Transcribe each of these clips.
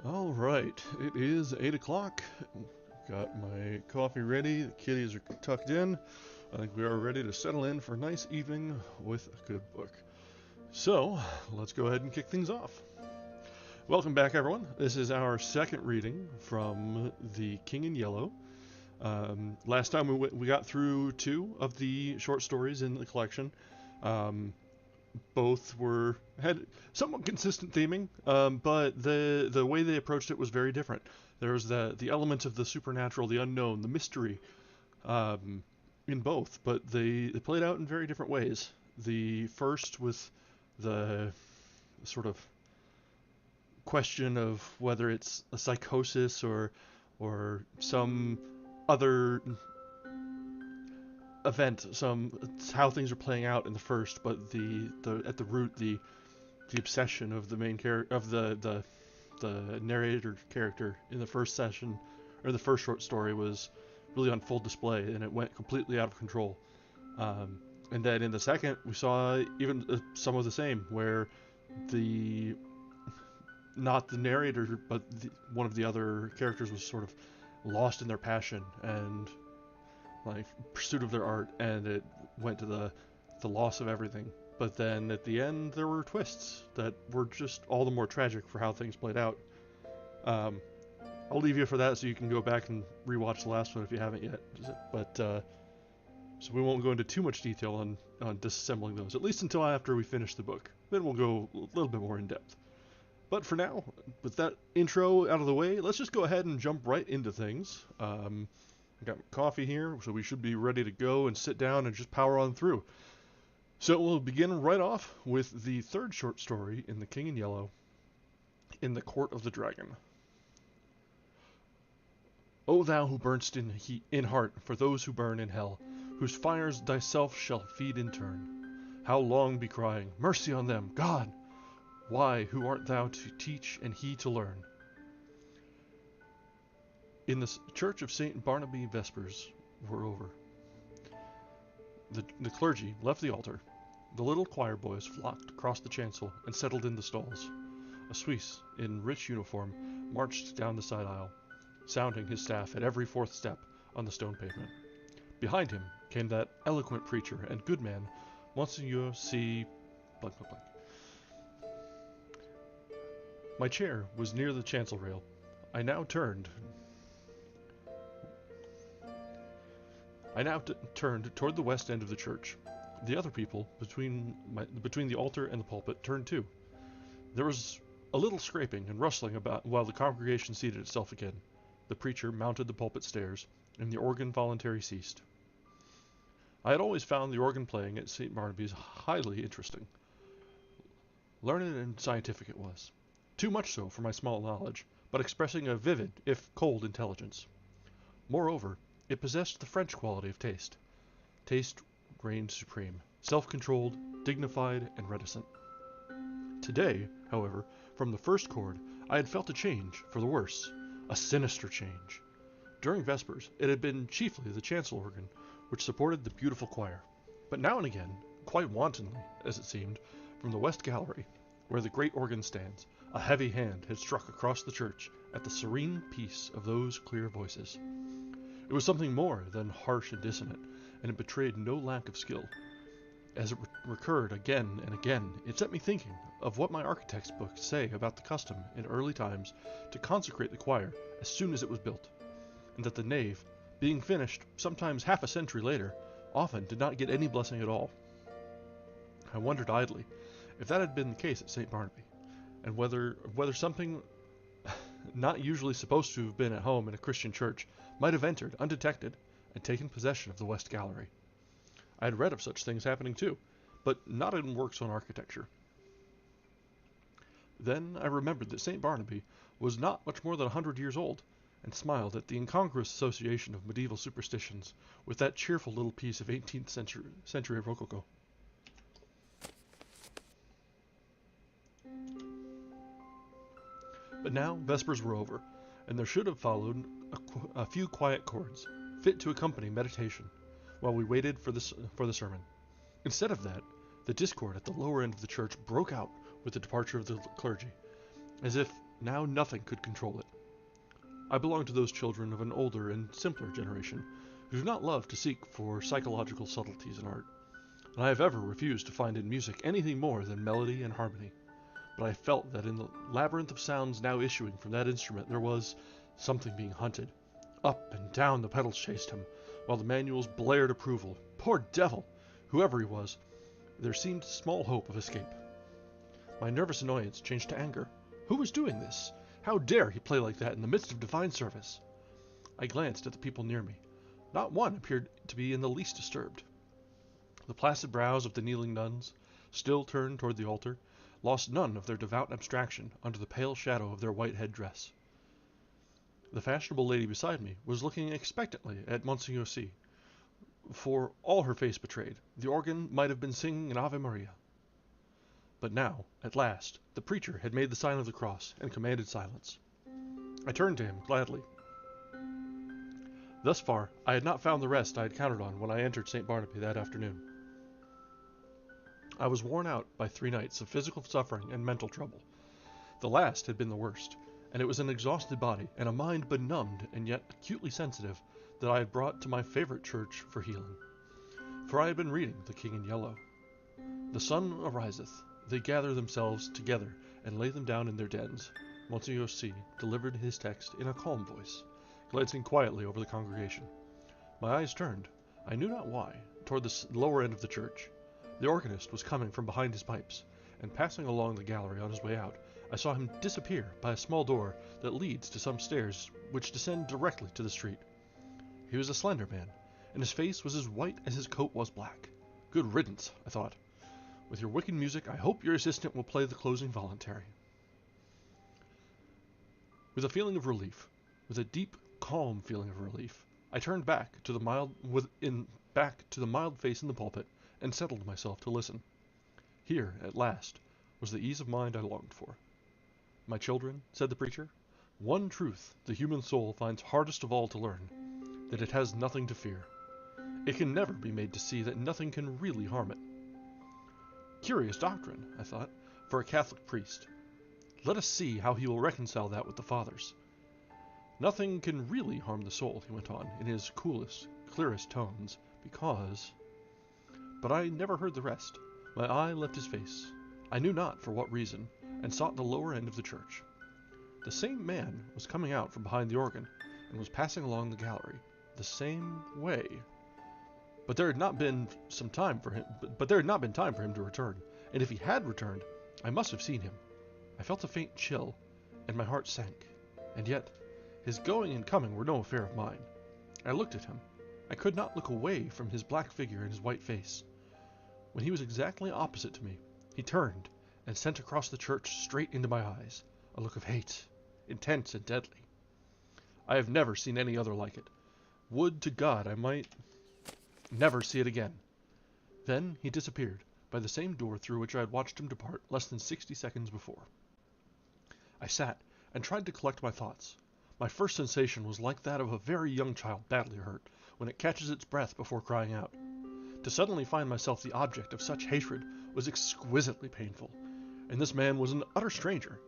All right, it is 8 o'clock. Got my coffee ready, the kitties are tucked in. I think we are ready to settle in for a nice evening with a good book. So, let's go ahead and kick things off. Welcome back, everyone. This is our second reading from The King in Yellow. Last time we got through two of the short stories in the collection. Both had somewhat consistent theming, but the way they approached it was very different. There was the element of the supernatural, the unknown, the mystery, in both, but they played out in very different ways. The first with the sort of question of whether it's a psychosis or some other event, how things are playing out in the first, but the at the root the obsession of the main character of the narrator character in the first session or the first short story was really on full display, and it went completely out of control. And then in the second, we saw even some of the same, where the not the narrator, but one of the other characters was sort of lost in their passion and like pursuit of their art, and it went to the loss of everything. But then at the end, there were twists that were just all the more tragic for how things played out. I'll leave you for that so you can go back and rewatch the last one if you haven't yet. But so we won't go into too much detail on disassembling those, at least until after we finish the book. Then we'll go a little bit more in depth. But for now, with that intro out of the way, let's just go ahead and jump right into things. I got my coffee here, so we should be ready to go and sit down and just power on through. So we'll begin right off with the third short story in The King in Yellow, In the Court of the Dragon. O thou who burn'st in heart for those who burn in hell, whose fires thyself shall feed in turn, how long be crying, mercy on them, God! Why, who art thou to teach and he to learn? In the church of St. Barnaby, vespers were over. The clergy left the altar. The little choir boys flocked across the chancel and settled in the stalls. A Swiss in rich uniform marched down the side aisle, sounding his staff at every fourth step on the stone pavement. Behind him came that eloquent preacher and good man, Monseigneur C. blank blank blank. My chair was near the chancel rail. I now turned toward the west end of the church. The other people between the altar and the pulpit turned too. There was a little scraping and rustling about while the congregation seated itself again. The preacher mounted the pulpit stairs, and the organ voluntary ceased. I had always found the organ playing at St. Barnaby's highly interesting. Learned and scientific it was. Too much so for my small knowledge, but expressing a vivid, if cold, intelligence. Moreover, it possessed the French quality of taste. Taste reigned supreme, self-controlled, dignified, and reticent. Today, however, from the first chord, I had felt a change for the worse, a sinister change. During Vespers, it had been chiefly the chancel organ which supported the beautiful choir, but now and again, quite wantonly, as it seemed, from the west gallery, where the great organ stands, a heavy hand had struck across the church at the serene peace of those clear voices. It was something more than harsh and dissonant, and it betrayed no lack of skill. As it recurred again and again, it set me thinking of what my architect's books say about the custom in early times to consecrate the choir as soon as it was built, and that the nave, being finished sometimes half a century later, often did not get any blessing at all. I wondered idly if that had been the case at St. Barnaby, and whether something not usually supposed to have been at home in a Christian church might have entered undetected and taken possession of the west gallery. I had read of such things happening too, but not in works on architecture. Then I remembered that St. Barnaby was not much more than 100 years old, and smiled at the incongruous association of medieval superstitions with that cheerful little piece of 18th century Rococo. But now Vespers were over, and there should have followed a few quiet chords, fit to accompany meditation, while we waited for the sermon. Instead of that, the discord at the lower end of the church broke out with the departure of the clergy, as if now nothing could control it. I belong to those children of an older and simpler generation who do not love to seek for psychological subtleties in art, and I have ever refused to find in music anything more than melody and harmony. But I felt that in the labyrinth of sounds now issuing from that instrument there was something being hunted. Up and down the pedals chased him, while the manuals blared approval. Poor devil! Whoever he was, there seemed small hope of escape. My nervous annoyance changed to anger. Who was doing this? How dare he play like that in the midst of divine service? I glanced at the people near me. Not one appeared to be in the least disturbed. The placid brows of the kneeling nuns, still turned toward the altar, lost none of their devout abstraction under the pale shadow of their white head-dress. The fashionable lady beside me was looking expectantly at Monsignor C. For all her face betrayed, the organ might have been singing an Ave Maria. But now, at last, the preacher had made the sign of the cross and commanded silence. I turned to him gladly. Thus far, I had not found the rest I had counted on when I entered St. Barnaby that afternoon. I was worn out by 3 nights of physical suffering and mental trouble. The last had been the worst, and it was an exhausted body and a mind benumbed and yet acutely sensitive that I had brought to my favorite church for healing. For I had been reading The King in Yellow. The sun ariseth, they gather themselves together and lay them down in their dens. Monsignor C. delivered his text in a calm voice, glancing quietly over the congregation. My eyes turned, I knew not why, toward the lower end of the church. The organist was coming from behind his pipes, and passing along the gallery on his way out, I saw him disappear by a small door that leads to some stairs which descend directly to the street. He was a slender man, and his face was as white as his coat was black. Good riddance, I thought. With your wicked music, I hope your assistant will play the closing voluntary. With a feeling of relief, with a deep, calm feeling of relief, I turned back to the mild face in the pulpit and settled myself to listen. Here, at last, was the ease of mind I longed for. My children, said the preacher, one truth the human soul finds hardest of all to learn, that it has nothing to fear. It can never be made to see that nothing can really harm it. Curious doctrine, I thought, for a Catholic priest. Let us see how he will reconcile that with the Fathers. Nothing can really harm the soul, he went on, in his coolest, clearest tones, because... But I never heard the rest. My eye left his face. I knew not for what reason, and sought the lower end of the church. The same man was coming out from behind the organ, and was passing along the gallery, the same way. But there had not been time for him to return, and if he had returned, I must have seen him. I felt a faint chill, and my heart sank. And yet, his going and coming were no affair of mine. I looked at him. I could not look away from his black figure and his white face. When he was exactly opposite to me, he turned and sent across the church straight into my eyes a look of hate, intense and deadly. I have never seen any other like it. Would to God I might never see it again. Then he disappeared by the same door through which I had watched him depart less than 60 seconds before. I sat and tried to collect my thoughts. My first sensation was like that of a very young child badly hurt, when it catches its breath before crying out. To suddenly find myself the object of such hatred was exquisitely painful, and this man was an utter stranger.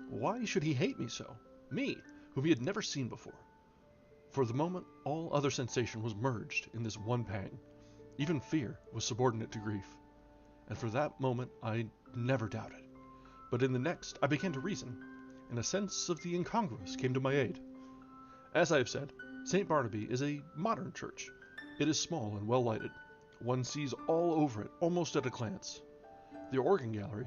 Why should he hate me so? Me, whom he had never seen before? For the moment, all other sensation was merged in this one pang. Even fear was subordinate to grief. And for that moment, I never doubted. But in the next, I began to reason, and a sense of the incongruous came to my aid. As I have said, St. Barnaby is a modern church. It is small and well lighted. One sees all over it, almost at a glance. The organ gallery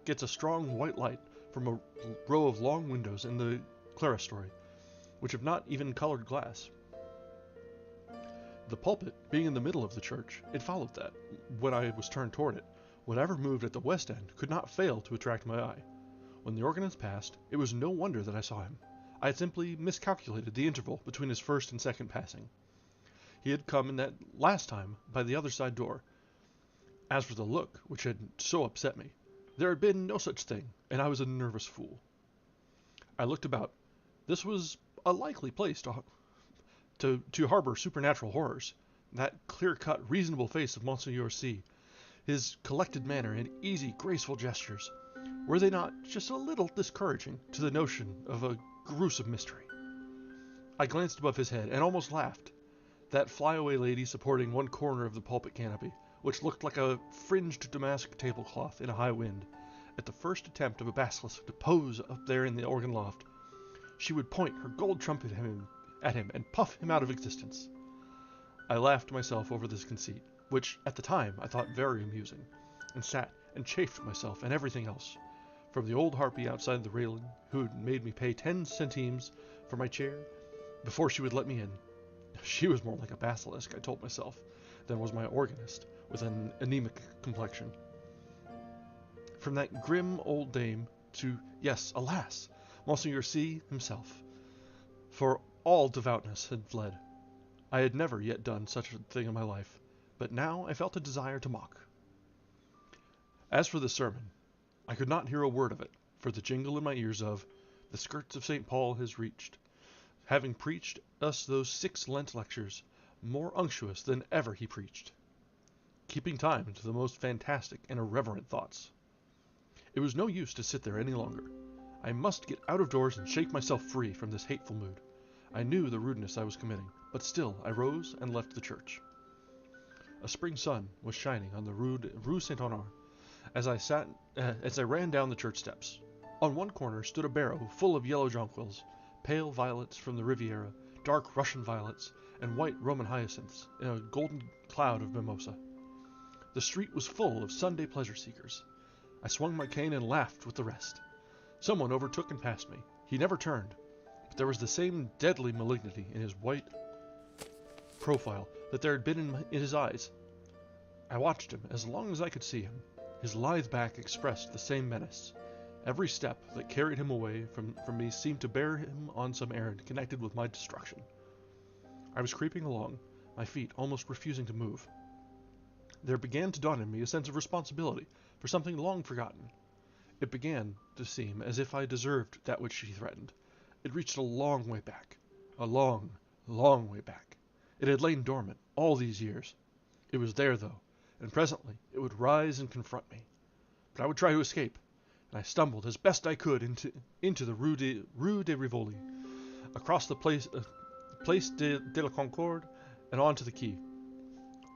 gets a strong white light from a row of long windows in the clerestory, which have not even colored glass. The pulpit, being in the middle of the church, it followed that, when I was turned toward it, whatever moved at the west end could not fail to attract my eye. When the organist passed, it was no wonder that I saw him. I had simply miscalculated the interval between his first and second passing. He had come in that last time by the other side door. As for the look, which had so upset me, there had been no such thing, and I was a nervous fool. I looked about. This was a likely place to harbor supernatural horrors. That clear-cut, reasonable face of Monsignor C., his collected manner and easy, graceful gestures, were they not just a little discouraging to the notion of a gruesome mystery? I glanced above his head and almost laughed. That flyaway lady supporting one corner of the pulpit canopy, which looked like a fringed damask tablecloth in a high wind, at the first attempt of a basilisk to pose up there in the organ loft, she would point her gold trumpet at him and puff him out of existence. I laughed myself over this conceit, which at the time I thought very amusing, and sat and chafed myself and everything else, from the old harpy outside the railing, who had made me pay 10 centimes for my chair before she would let me in, She was more like a basilisk, I told myself, than was my organist, with an anemic complexion. From that grim old dame to, yes, alas, Monseigneur C. himself. For all devoutness had fled. I had never yet done such a thing in my life, but now I felt a desire to mock. As for the sermon, I could not hear a word of it, for the jingle in my ears of, "The skirts of St. Paul has reached," having preached us those 6 Lent lectures, more unctuous than ever he preached, keeping time to the most fantastic and irreverent thoughts. It was no use to sit there any longer. I must get out of doors and shake myself free from this hateful mood. I knew the rudeness I was committing, but still I rose and left the church. A spring sun was shining on the Rue Saint-Honore as I ran down the church steps. On one corner stood a barrow full of yellow jonquils, pale violets from the Riviera, dark Russian violets, and white Roman hyacinths in a golden cloud of mimosa. The street was full of Sunday pleasure seekers. I swung my cane and laughed with the rest. Someone overtook and passed me. He never turned, but there was the same deadly malignity in his white profile that there had been in his eyes. I watched him as long as I could see him. His lithe back expressed the same menace. Every step that carried him away from me seemed to bear him on some errand connected with my destruction. I was creeping along, my feet almost refusing to move. There began to dawn in me a sense of responsibility for something long forgotten. It began to seem as if I deserved that which she threatened. It reached a long way back. A long, long way back. It had lain dormant all these years. It was there, though, and presently it would rise and confront me. But I would try to escape, and I stumbled as best I could into the Rue de Rivoli, across the Place de la Concorde, and on to the quay.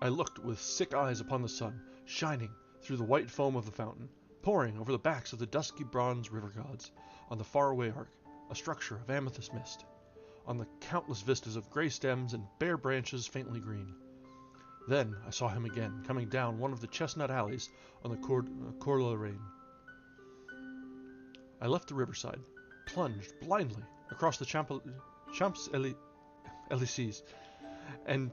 I looked with sick eyes upon the sun, shining through the white foam of the fountain, pouring over the backs of the dusky bronze river gods, on the faraway arc, a structure of amethyst mist, on the countless vistas of gray stems and bare branches faintly green. Then I saw him again, coming down one of the chestnut alleys on the Cours la Reine. I left the riverside, plunged blindly across the Champs-Élysées, and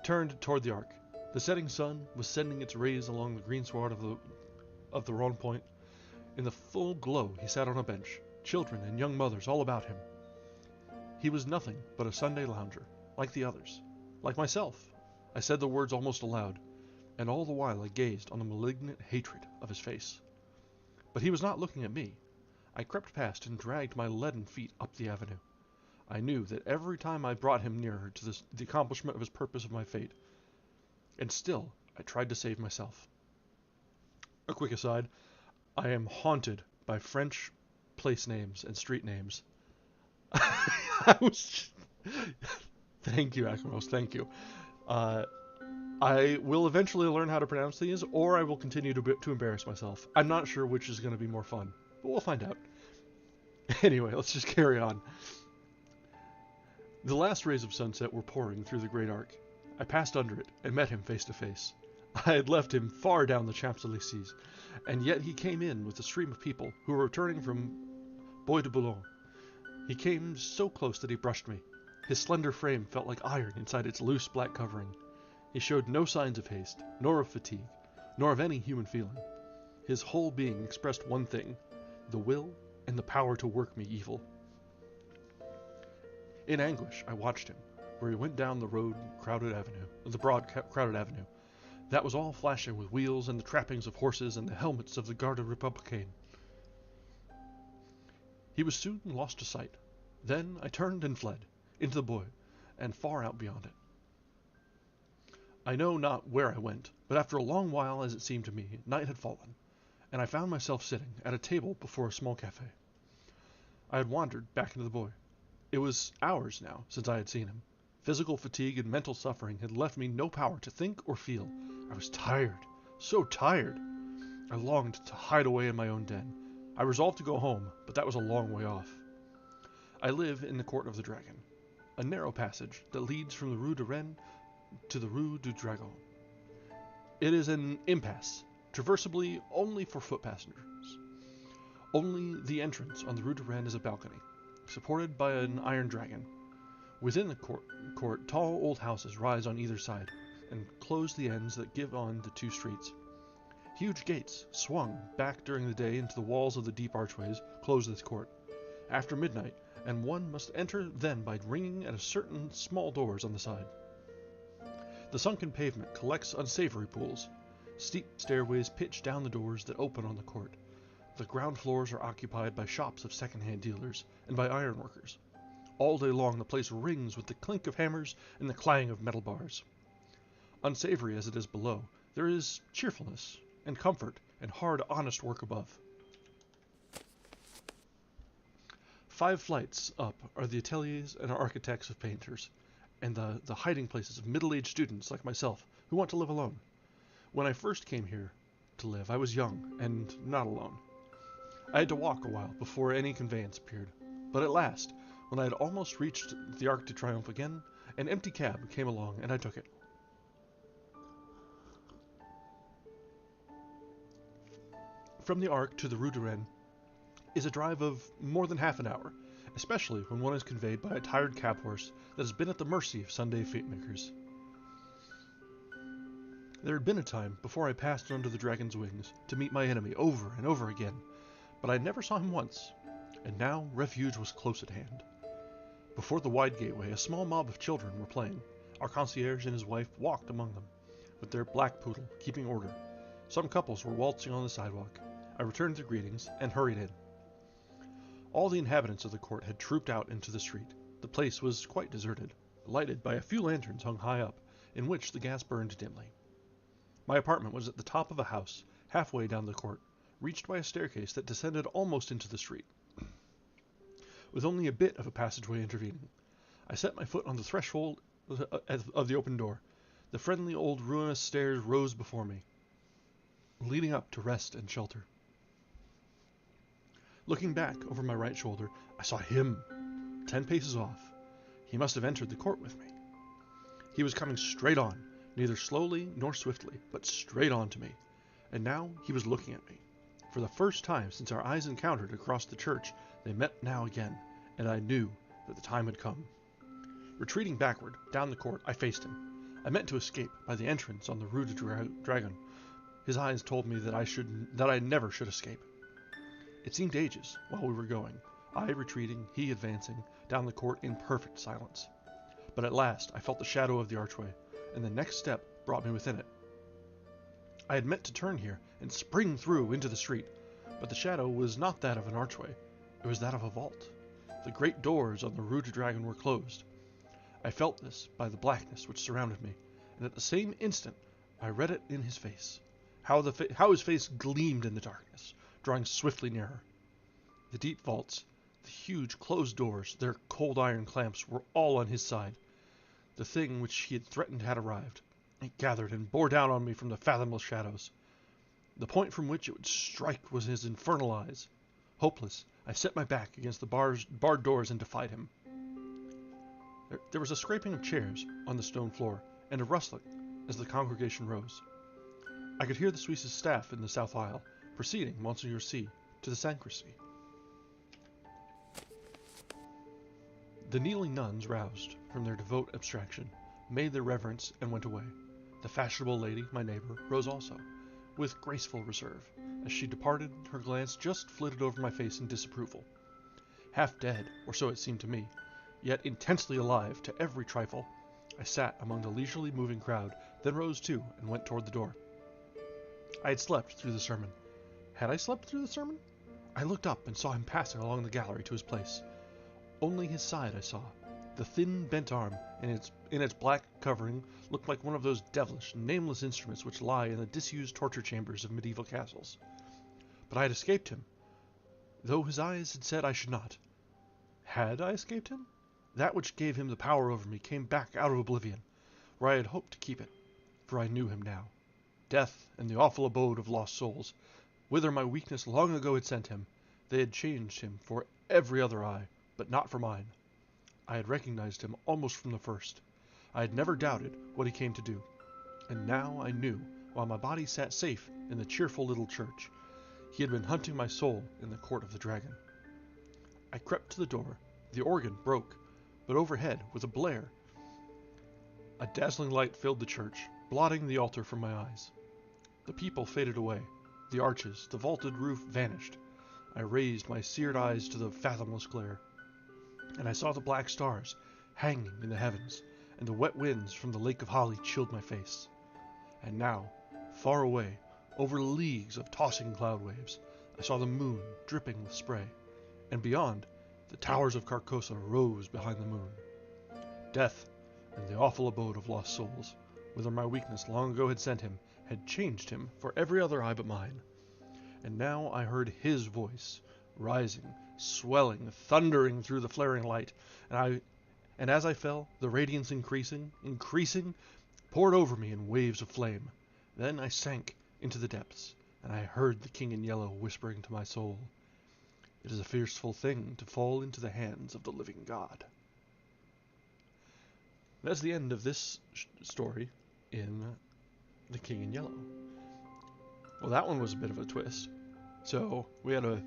turned toward the Arc. The setting sun was sending its rays along the greensward of the Rond Point. In the full glow he sat on a bench, children and young mothers all about him. He was nothing but a Sunday lounger, like the others, like myself. I said the words almost aloud, and all the while I gazed on the malignant hatred of his face. But he was not looking at me. I crept past and dragged my leaden feet up the avenue. I knew that every time I brought him nearer to the accomplishment of his purpose of my fate. And still I tried to save myself. A quick aside, I am haunted by French place names and street names. Thank you, Akemos, thank you. I will eventually learn how to pronounce these, or I will continue to embarrass myself. I'm not sure which is going to be more fun, but we'll find out. Anyway, let's just carry on. The last rays of sunset were pouring through the great arc. I passed under it and met him face to face. I had left him far down the Champs-Élysées, and yet he came in with a stream of people who were returning from Bois de Boulogne. He came so close that he brushed me. His slender frame felt like iron inside its loose black covering. He showed no signs of haste, nor of fatigue, nor of any human feeling. His whole being expressed one thing, the will and the power to work me evil. In anguish, I watched him, where he went down the broad, crowded avenue. That was all flashing with wheels and the trappings of horses and the helmets of the Garde Républicaine. He was soon lost to sight. Then I turned and fled, into the Bois, and far out beyond it. I know not where I went, but after a long while, as it seemed to me, night had fallen, and I found myself sitting at a table before a small cafe. I had wandered back into the Bois. It was hours now since I had seen him. Physical fatigue and mental suffering had left me no power to think or feel. I was tired, so tired. I longed to hide away in my own den. I resolved to go home, but that was a long way off. I live in the Court of the Dragon, a narrow passage that leads from the Rue de Rennes to the Rue du Dragon. It is an impasse, traversable only for foot passengers. Only the entrance on the Rue de Rennes is a balcony, supported by an iron dragon, Within the court, tall old houses rise on either side, and close the ends that give on the two streets. Huge gates, swung back during the day into the walls of the deep archways, close this court. After midnight, and one must enter then by ringing at a certain small doors on the side. The sunken pavement collects unsavory pools. Steep stairways pitch down the doors that open on the court. The ground floors are occupied by shops of second-hand dealers and by ironworkers. All day long the place rings with the clink of hammers and the clang of metal bars. Unsavory as it is below, there is cheerfulness and comfort and hard, honest work above. 5 flights up are the ateliers and architects of painters, and the hiding places of middle-aged students like myself who want to live alone. When I first came here to live, I was young and not alone. I had to walk a while before any conveyance appeared, but at last, when I had almost reached the Arc de Triomphe again, an empty cab came along and I took it. From the Arc to the Rue de Rennes is a drive of more than half an hour, especially when one is conveyed by a tired cab horse that has been at the mercy of Sunday fate-makers. There had been a time before I passed under the dragon's wings to meet my enemy over and over again, but I never saw him once, and now refuge was close at hand. Before the wide gateway, a small mob of children were playing. Our concierge and his wife walked among them, with their black poodle keeping order. Some couples were waltzing on the sidewalk. I returned their greetings and hurried in. All the inhabitants of the court had trooped out into the street. The place was quite deserted, lighted by a few lanterns hung high up, in which the gas burned dimly. My apartment was at the top of a house, halfway down the court, reached by a staircase that descended almost into the street, with only a bit of a passageway intervening. I set my foot on the threshold of the open door. The friendly old ruinous stairs rose before me, leading up to rest and shelter. Looking back over my right shoulder, I saw him, 10 paces off. He must have entered the court with me. He was coming straight on, neither slowly nor swiftly, but straight on to me, and now he was looking at me. For the first time since our eyes encountered across the church, they met now again, and I knew that the time had come. Retreating backward, down the court, I faced him. I meant to escape by the entrance on the Rue de Dragon. His eyes told me that I never should escape. It seemed ages while we were going, I retreating, he advancing, down the court in perfect silence. But at last I felt the shadow of the archway, and the next step brought me within it. I had meant to turn here and spring through into the street, but the shadow was not that of an archway, it was that of a vault. The great doors on the Rue de Dragon were closed. I felt this by the blackness which surrounded me, and at the same instant I read it in his face. How his face gleamed in the darkness, drawing swiftly nearer. The deep vaults, the huge closed doors, their cold iron clamps were all on his side. The thing which he had threatened had arrived. It gathered and bore down on me from the fathomless shadows. The point from which it would strike was his infernal eyes. Hopeless, I set my back against the barred doors and defied him. There was a scraping of chairs on the stone floor, and a rustling as the congregation rose. I could hear the Suisse's staff in the south aisle, preceding Monseigneur C. to the sacristy. The kneeling nuns, roused from their devout abstraction, made their reverence and went away. The fashionable lady, my neighbor, rose also, with graceful reserve. As she departed, her glance just flitted over my face in disapproval. Half dead, or so it seemed to me, yet intensely alive to every trifle, I sat among the leisurely moving crowd, then rose too and went toward the door. I had slept through the sermon. Had I slept through the sermon? I looked up and saw him passing along the gallery to his place. Only his side I saw. The thin, bent arm, in its black covering, looked like one of those devilish, nameless instruments which lie in the disused torture chambers of medieval castles. But I had escaped him, though his eyes had said I should not. Had I escaped him? That which gave him the power over me came back out of oblivion, where I had hoped to keep it, for I knew him now. Death and the awful abode of lost souls, whither my weakness long ago had sent him, they had changed him for every other eye, but not for mine. I had recognized him almost from the first. I had never doubted what he came to do, and now I knew, while my body sat safe in the cheerful little church, he had been hunting my soul in the court of the dragon. I crept to the door. The organ broke but overhead, with a blare, a dazzling light filled the church, blotting the altar from my eyes. The people faded away. The arches, the vaulted roof vanished. I raised my seared eyes to the fathomless glare, and I saw the black stars hanging in the heavens, and the wet winds from the lake of holly chilled my face. And now, far away, over leagues of tossing cloud waves, I saw the moon dripping with spray, and beyond, the towers of Carcosa rose behind the moon. Death, and the awful abode of lost souls, whither my weakness long ago had sent him, had changed him for every other eye but mine. And now I heard his voice, rising, swelling, thundering through the flaring light, and as I fell, the radiance increasing, poured over me in waves of flame. Then I sank into the depths, and I heard the King in Yellow whispering to my soul, "It is a fearful thing to fall into the hands of the living God." That's the end of this story in The King in Yellow. Well, that one was a bit of a twist. So we had a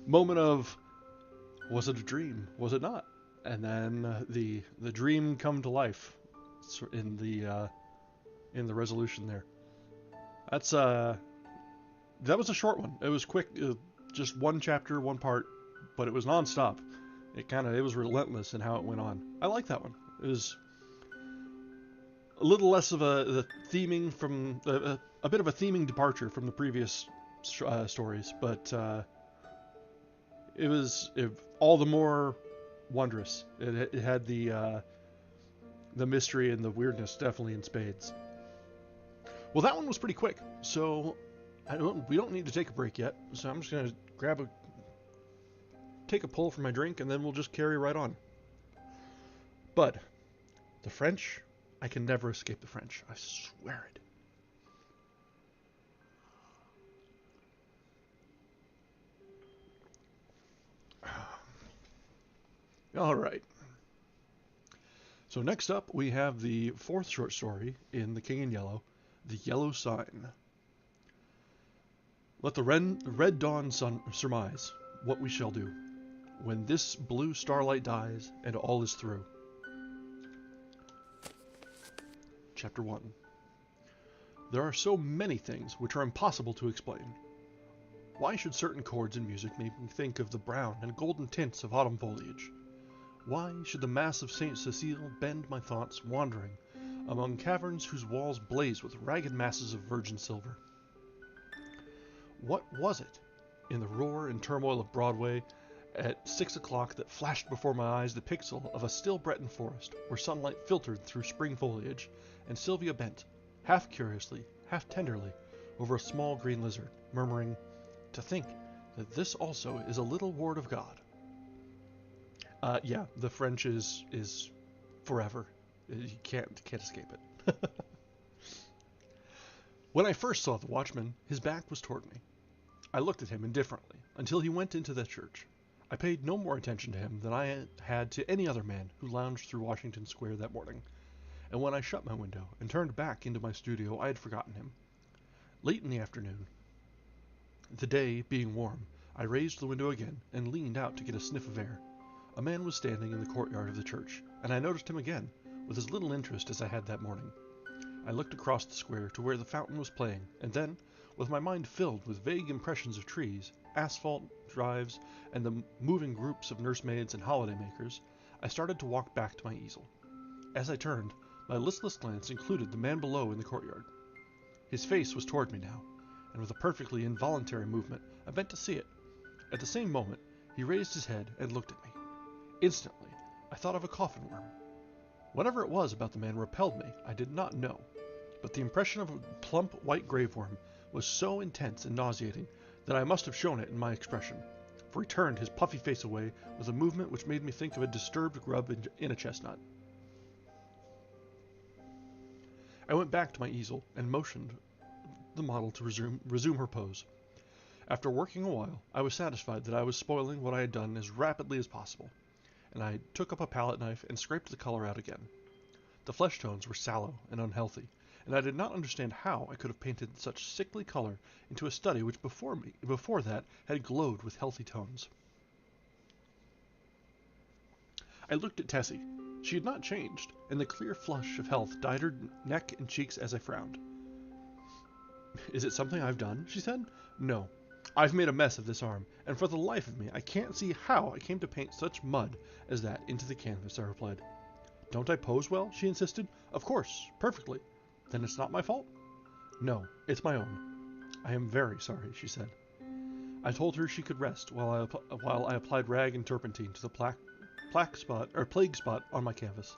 moment of, was it a dream? Was it not? And then the dream come to life in the resolution there. That was a short one. It was quick, just one chapter, one part, but it was nonstop. It was relentless in how it went on. I like that one. It was a little less of the theming from a bit of a theming departure from the previous stories, but it was all the more wondrous. It had the mystery and the weirdness definitely in spades. Well, that one was pretty quick, so we don't need to take a break yet. So I'm just gonna take a pull from my drink, and then we'll just carry right on. But the French, I can never escape the French. I swear it. All right. So next up, we have the fourth short story in The King in Yellow, The Yellow Sign. Let the red dawn surmise what we shall do when this blue starlight dies and all is through. Chapter 1. There are so many things which are impossible to explain. Why should certain chords in music make me think of the brown and golden tints of autumn foliage? Why should the mass of St. Cecile bend my thoughts wandering among caverns whose walls blaze with ragged masses of virgin silver? What was it in the roar and turmoil of Broadway at 6 o'clock that flashed before my eyes the pixel of a still Breton forest where sunlight filtered through spring foliage, and Sylvia bent, half curiously, half tenderly, over a small green lizard, murmuring, "To think that this also is a little ward of God." Yeah, the French is forever. You can't escape it. When I first saw the watchman, his back was toward me. I looked at him indifferently until he went into the church. I paid no more attention to him than I had to any other man who lounged through Washington Square that morning. And when I shut my window and turned back into my studio, I had forgotten him. Late in the afternoon, the day being warm, I raised the window again and leaned out to get a sniff of air. A man was standing in the courtyard of the church, and I noticed him again, with as little interest as I had that morning. I looked across the square to where the fountain was playing, and then, with my mind filled with vague impressions of trees, asphalt drives, and the moving groups of nursemaids and holiday-makers, I started to walk back to my easel. As I turned, my listless glance included the man below in the courtyard. His face was toward me now, and with a perfectly involuntary movement, I bent to see it. At the same moment, he raised his head and looked at me. Instantly, I thought of a coffin worm. Whatever it was about the man repelled me, I did not know, but the impression of a plump white graveworm was so intense and nauseating that I must have shown it in my expression, for he turned his puffy face away with a movement which made me think of a disturbed grub in a chestnut. I went back to my easel and motioned the model to resume her pose. After working a while, I was satisfied that I was spoiling what I had done as rapidly as possible, and I took up a palette knife and scraped the color out again. The flesh tones were sallow and unhealthy, and I did not understand how I could have painted such sickly color into a study which before that had glowed with healthy tones. I looked at Tessie, She had not changed, and the clear flush of health dyed her neck and cheeks as I frowned. Is it something I've done? She said. No. I've made a mess of this arm, and for the life of me, I can't see how I came to paint such mud as that into the canvas, I replied. Don't I pose well? She insisted. Of course, perfectly. Then it's not my fault? No, it's my own. I am very sorry, she said. I told her she could rest while I applied rag and turpentine to the plague spot on my canvas.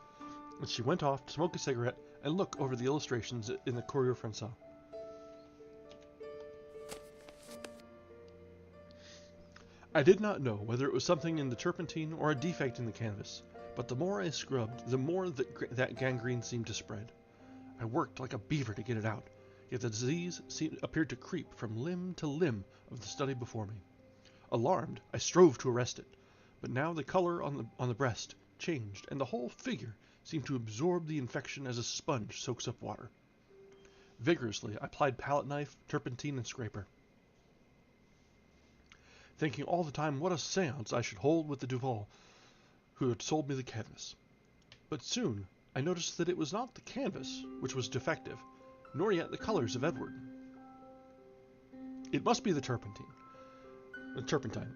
And she went off to smoke a cigarette and look over the illustrations in the Courrier Français. I did not know whether it was something in the turpentine or a defect in the canvas, but the more I scrubbed, the more that gangrene seemed to spread. I worked like a beaver to get it out, yet the disease appeared to creep from limb to limb of the study before me. Alarmed, I strove to arrest it, but now the color on the breast changed, and the whole figure seemed to absorb the infection as a sponge soaks up water. Vigorously, I plied palette knife, turpentine, and scraper, thinking all the time what a séance I should hold with the Duval who had sold me the canvas. But soon I noticed that it was not the canvas which was defective, nor yet the colors of Edward. It must be the turpentine,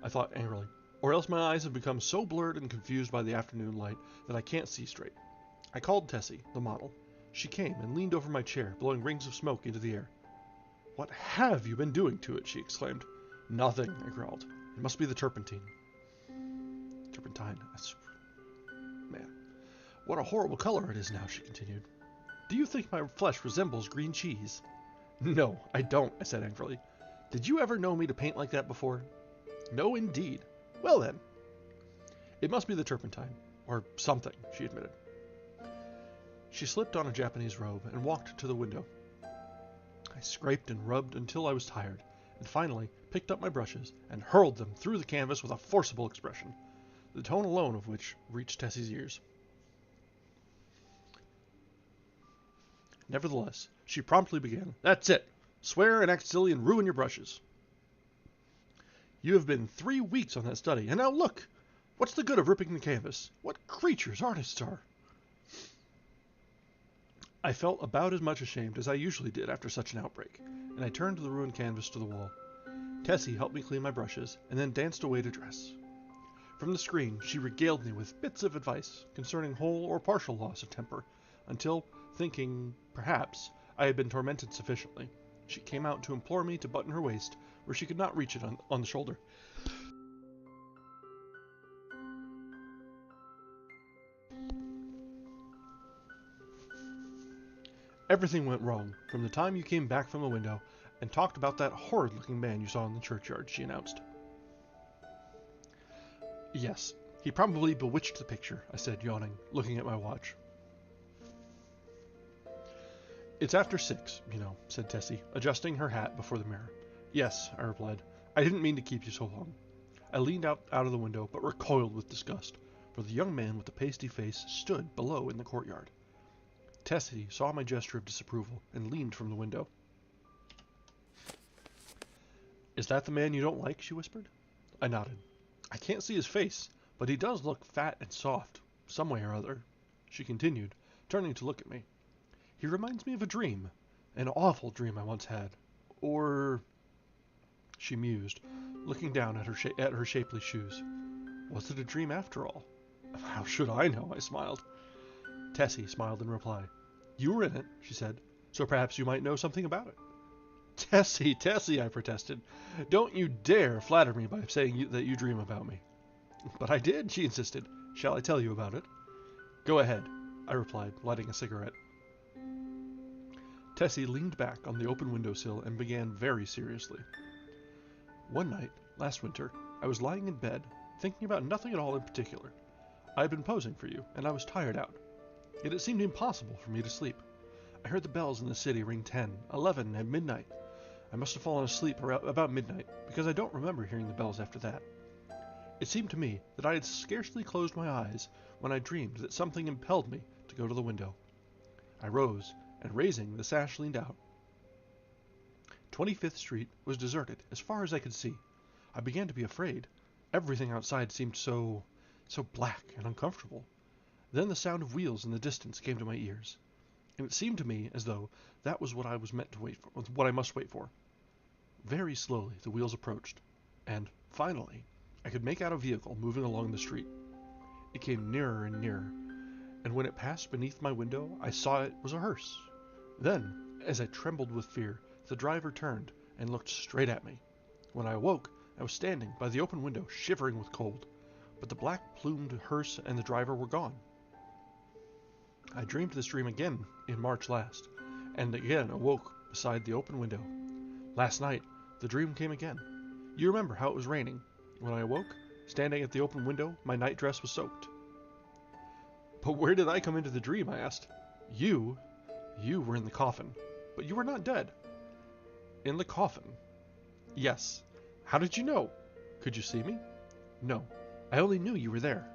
I thought angrily, or else my eyes have become so blurred and confused by the afternoon light that I can't see straight. I called Tessie, the model. She came and leaned over my chair, blowing rings of smoke into the air. What have you been doing to it? She exclaimed. Nothing, I growled. It must be the turpentine. Turpentine. Man, what a horrible color it is now, she continued. Do you think my flesh resembles green cheese? No, I don't, I said angrily. Did you ever know me to paint like that before? No, indeed. Well then. It must be the turpentine, or something, she admitted. She slipped on a Japanese robe and walked to the window. I scraped and rubbed until I was tired, and finally picked up my brushes and hurled them through the canvas with a forcible expression, the tone alone of which reached Tessie's ears. Nevertheless, she promptly began, That's it! Swear and act silly and ruin your brushes. You have been 3 weeks on that study, and now look! What's the good of ripping the canvas? What creatures artists are! I felt about as much ashamed as I usually did after such an outbreak, and I turned the ruined canvas to the wall. Tessie helped me clean my brushes, and then danced away to dress. From the screen, she regaled me with bits of advice concerning whole or partial loss of temper, until, thinking, perhaps, I had been tormented sufficiently, she came out to implore me to button her waist, where she could not reach it on the shoulder. Everything went wrong from the time you came back from the window and talked about that horrid-looking man you saw in the churchyard, she announced. Yes, he probably bewitched the picture, I said, yawning, looking at my watch. It's after 6, said Tessie, adjusting her hat before the mirror. Yes, I replied. I didn't mean to keep you so long. I leaned out of the window, but recoiled with disgust, for the young man with the pasty face stood below in the courtyard. Tessie saw my gesture of disapproval and leaned from the window. Is that the man you don't like? She whispered. I nodded. I can't see his face, but he does look fat and soft, some way or other, she continued, turning to look at me. He reminds me of a dream, an awful dream I once had. Or, she mused, looking down at her shapely shoes. Was it a dream after all? How should I know? I smiled. Tessie smiled in reply. You were in it, she said, so perhaps you might know something about it. Tessie, I protested. Don't you dare flatter me by saying that you dream about me. But I did, she insisted. Shall I tell you about it? Go ahead, I replied, lighting a cigarette. Tessie leaned back on the open windowsill and began very seriously. One night, last winter, I was lying in bed, thinking about nothing at all in particular. I had been posing for you, and I was tired out. Yet it seemed impossible for me to sleep. I heard the bells in the city ring 10, 11, and midnight. I must have fallen asleep about midnight, because I don't remember hearing the bells after that. It seemed to me that I had scarcely closed my eyes when I dreamed that something impelled me to go to the window. I rose, and raising the sash leaned out. 25th Street was deserted as far as I could see. I began to be afraid. Everything outside seemed so black and uncomfortable. Then the sound of wheels in the distance came to my ears, and it seemed to me as though that was what I was meant to wait for, what I must wait for. Very slowly the wheels approached, and, finally, I could make out a vehicle moving along the street. It came nearer and nearer, and when it passed beneath my window, I saw it was a hearse. Then, as I trembled with fear, the driver turned and looked straight at me. When I awoke, I was standing by the open window, shivering with cold, but the black-plumed hearse and the driver were gone. I dreamed this dream again in March last, and again awoke beside the open window. Last night, the dream came again. You remember how it was raining. When I awoke, standing at the open window, my night dress was soaked. But where did I come into the dream? I asked. You were in the coffin, but you were not dead. In the coffin? Yes. How did you know? Could you see me? No. I only knew you were there.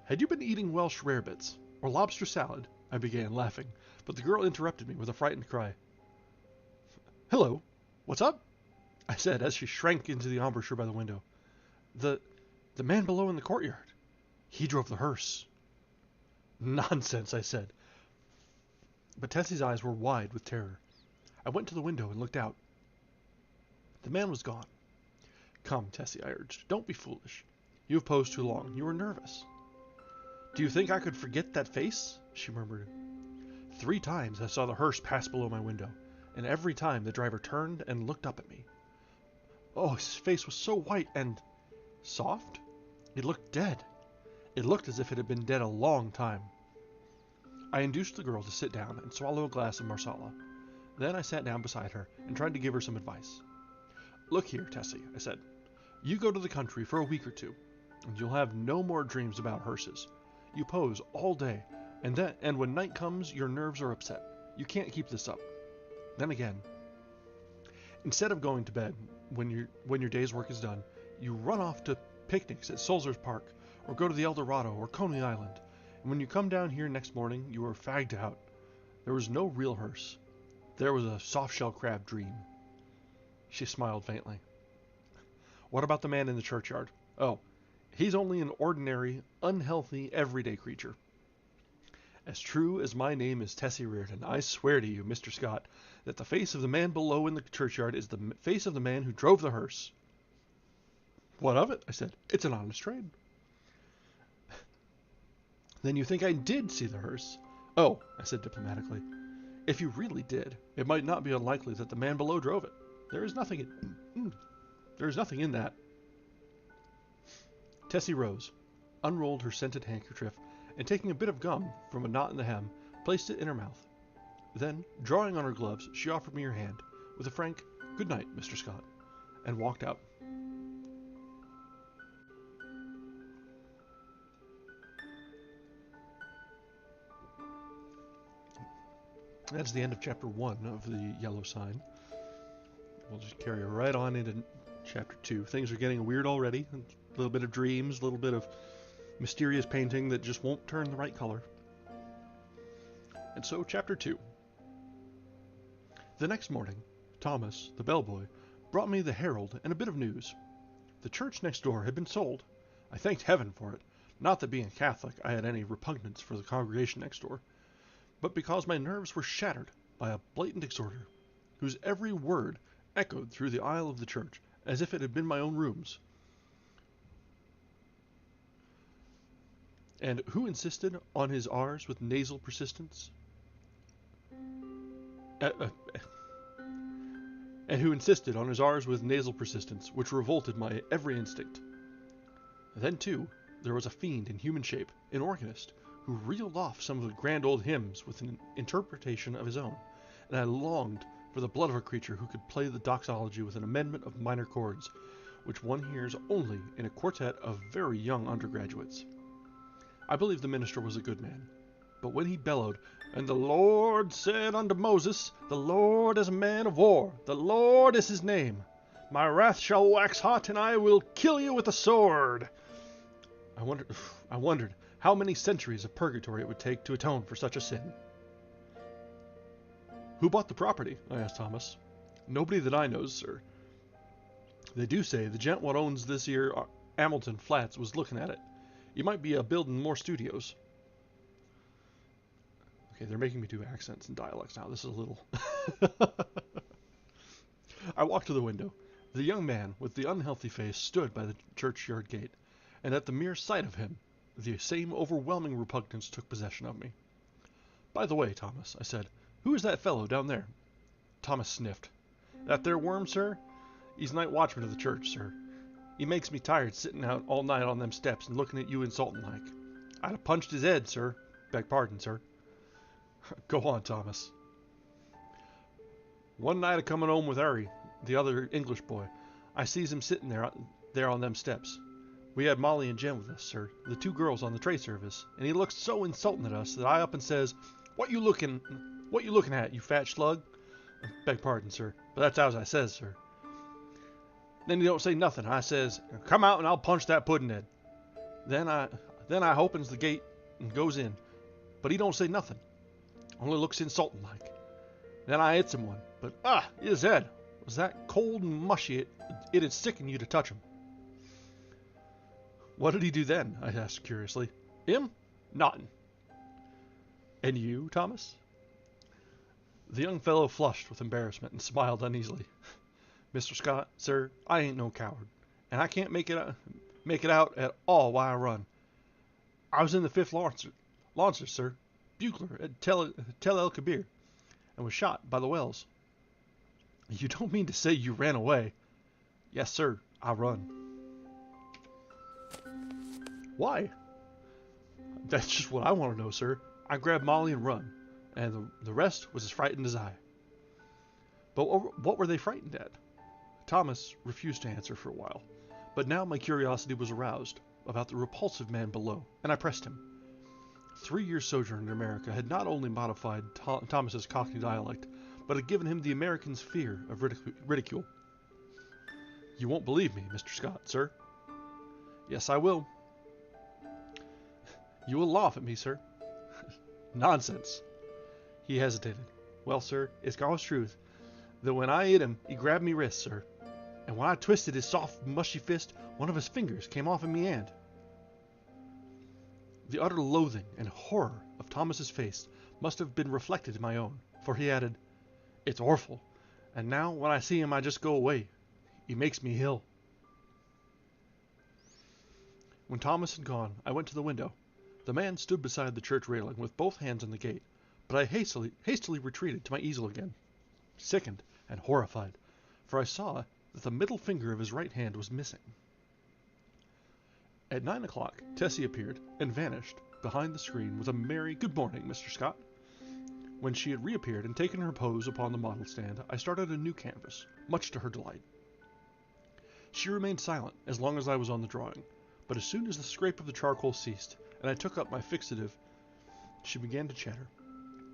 Had you been eating Welsh rarebits, or lobster salad? I began laughing, but the girl interrupted me with a frightened cry. Hello, what's up? I said as she shrank into the embrasure by the window. The man below in the courtyard. He drove the hearse. Nonsense, I said. But Tessie's eyes were wide with terror. I went to the window and looked out. The man was gone. Come, Tessie, I urged. Don't be foolish. You have posed too long. You are nervous. Do you think I could forget that face? She murmured. 3 times I saw the hearse pass below my window, and every time the driver turned and looked up at me. Oh, his face was so white and soft. It looked dead. It looked as if it had been dead a long time. I induced the girl to sit down and swallow a glass of marsala. Then I sat down beside her and tried to give her some advice. Look here, Tessie, I said. You go to the country for a week or 2, and you'll have no more dreams about hearses. You pose all day, and when night comes, your nerves are upset. You can't keep this up. Then again, instead of going to bed when your day's work is done, you run off to picnics at Sulzer's Park, or go to the El Dorado or Coney Island. And when you come down here next morning, you are fagged out. There was no real hearse. There was a soft-shell crab dream. She smiled faintly. What about the man in the churchyard? Oh, he's only an ordinary, unhealthy, everyday creature. As true as my name is Tessie Reardon, I swear to you, Mr. Scott, that the face of the man below in the churchyard is the face of the man who drove the hearse. What of it? I said. It's an honest trade. Then you think I did see the hearse? Oh, I said diplomatically. If you really did, it might not be unlikely that the man below drove it. There is nothing in that. Tessie rose, unrolled her scented handkerchief, and taking a bit of gum from a knot in the hem, placed it in her mouth. Then, drawing on her gloves, she offered me her hand, with a frank, "Good night, Mr. Scott," and walked out. That's the end of chapter 1 of the Yellow Sign. We'll just carry right on into chapter 2. Things are getting weird already. A little bit of dreams, a little bit of mysterious painting that just won't turn the right color. And so, chapter 2. The next morning, Thomas, the bellboy, brought me the Herald and a bit of news. The church next door had been sold. I thanked heaven for it. Not that being a Catholic I had any repugnance for the congregation next door, but because my nerves were shattered by a blatant exhorter, whose every word echoed through the aisle of the church as if it had been my own rooms, and who insisted on his R's with nasal persistence, which revolted my every instinct. Then, too, there was a fiend in human shape, an organist, who reeled off some of the grand old hymns with an interpretation of his own, and I longed for the blood of a creature who could play the doxology with an amendment of minor chords, which one hears only in a quartet of very young undergraduates. I believe the minister was a good man, but when he bellowed, "And the Lord said unto Moses, the Lord is a man of war, the Lord is his name. My wrath shall wax hot, and I will kill you with a sword," I wondered how many centuries of purgatory it would take to atone for such a sin. "Who bought the property?" I asked Thomas. "Nobody that I knows, sir. They do say the gent what owns this here Hamilton Flats was looking at it. You might be building more studios. Okay, they're making me do accents and dialects now. This is a little... I walked to the window. The young man with the unhealthy face stood by the churchyard gate, and at the mere sight of him, the same overwhelming repugnance took possession of me. "By the way, Thomas," I said, "who is that fellow down there?" Thomas sniffed. "That there worm, sir? He's night watchman of the church, sir. He makes me tired sitting out all night on them steps and looking at you insulting like. I'd have punched his head, sir. Beg pardon, sir." "Go on, Thomas." "One night a coming home with Harry, the other English boy, I sees him sitting there on them steps. We had Molly and Jen with us, sir, the two girls on the tray service, and he looks so insulting at us that I up and says, 'What you looking at, you fat slug?' Beg pardon, sir, but that's how I says, sir. Then he don't say nothing. I says, 'Come out and I'll punch that pudding-head.' Then I opens the gate and goes in, but he don't say nothing. Only looks insulting like. Then I hits him one, but his head was that cold and mushy it'd sicken you to touch him." "What did he do then?" I asked curiously. "Him? Nothin'." "And you, Thomas?" The young fellow flushed with embarrassment and smiled uneasily. "Mr. Scott, sir, I ain't no coward, and I can't make it out at all why I run. I was in the 5th Lancers, sir, bugler at Tel El Kebir, and was shot by the wells." "You don't mean to say you ran away?" "Yes, sir, I run." "Why?" "That's just what I want to know, sir. I grabbed Molly and run, and the rest was as frightened as I." "But what were they frightened at?" Thomas refused to answer for a while, but now my curiosity was aroused about the repulsive man below, and I pressed him. 3 years' sojourn in America had not only modified Thomas's Cockney dialect, but had given him the American's fear of ridicule. "You won't believe me, Mr. Scott, sir." "Yes, I will." "You will laugh at me, sir." "Nonsense." He hesitated. "Well, sir, it's God's truth that when I hit him, he grabbed me wrist, sir, and when I twisted his soft, mushy fist, one of his fingers came off in me hand." The utter loathing and horror of Thomas's face must have been reflected in my own, for he added, "It's orful, and now when I see him I just go away. He makes me ill." When Thomas had gone, I went to the window. The man stood beside the church railing with both hands on the gate, but I hastily retreated to my easel again, sickened and horrified, for I saw that the middle finger of his right hand was missing. At 9 o'clock, Tessie appeared and vanished behind the screen with a merry "Good morning, Mr. Scott." When she had reappeared and taken her pose upon the model stand, I started a new canvas, much to her delight. She remained silent as long as I was on the drawing, but as soon as the scrape of the charcoal ceased, and I took up my fixative, she began to chatter.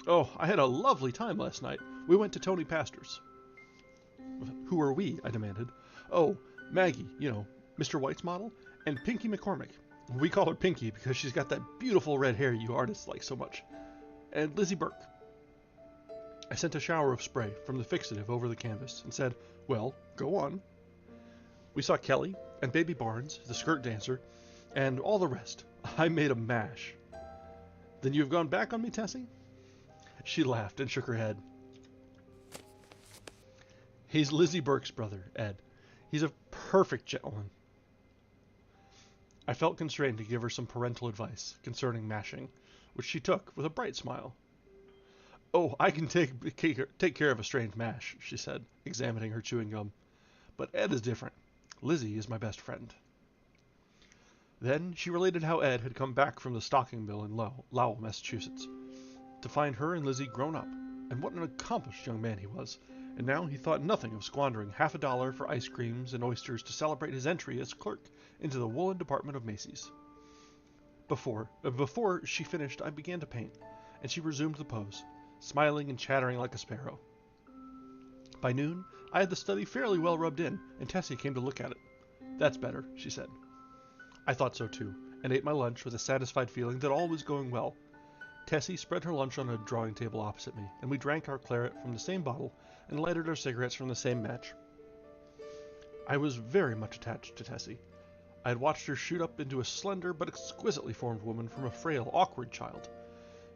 "Oh, I had a lovely time last night. We went to Tony Pastor's." "Who are we?" I demanded. "Oh, Maggie, Mr. White's model, and Pinky McCormick. We call her Pinky because she's got that beautiful red hair you artists like so much. And Lizzie Burke." I sent a shower of spray from the fixative over the canvas and said, "Well, go on." "We saw Kelly and Baby Barnes, the skirt dancer, and all the rest. I made a mash." "Then you have gone back on me, Tessie?" She laughed and shook her head. "He's Lizzie Burke's brother, Ed. He's a perfect gentleman." I felt constrained to give her some parental advice concerning mashing, which she took with a bright smile. "Oh, I can take care of a strange mash," she said, examining her chewing gum. "But Ed is different. Lizzie is my best friend." Then she related how Ed had come back from the stocking mill in Lowell, Massachusetts, to find her and Lizzie grown up, and what an accomplished young man he was, and now he thought nothing of squandering $50 for ice creams and oysters to celebrate his entry as clerk into the woolen department of Macy's. Before she finished, I began to paint, and she resumed the pose, smiling and chattering like a sparrow. By noon, I had the study fairly well rubbed in, and Tessie came to look at it. "That's better," she said. I thought so too, and ate my lunch with a satisfied feeling that all was going well. Tessie spread her lunch on a drawing table opposite me, and we drank our claret from the same bottle and lighted our cigarettes from the same match. I was very much attached to Tessie. I had watched her shoot up into a slender but exquisitely formed woman from a frail, awkward child.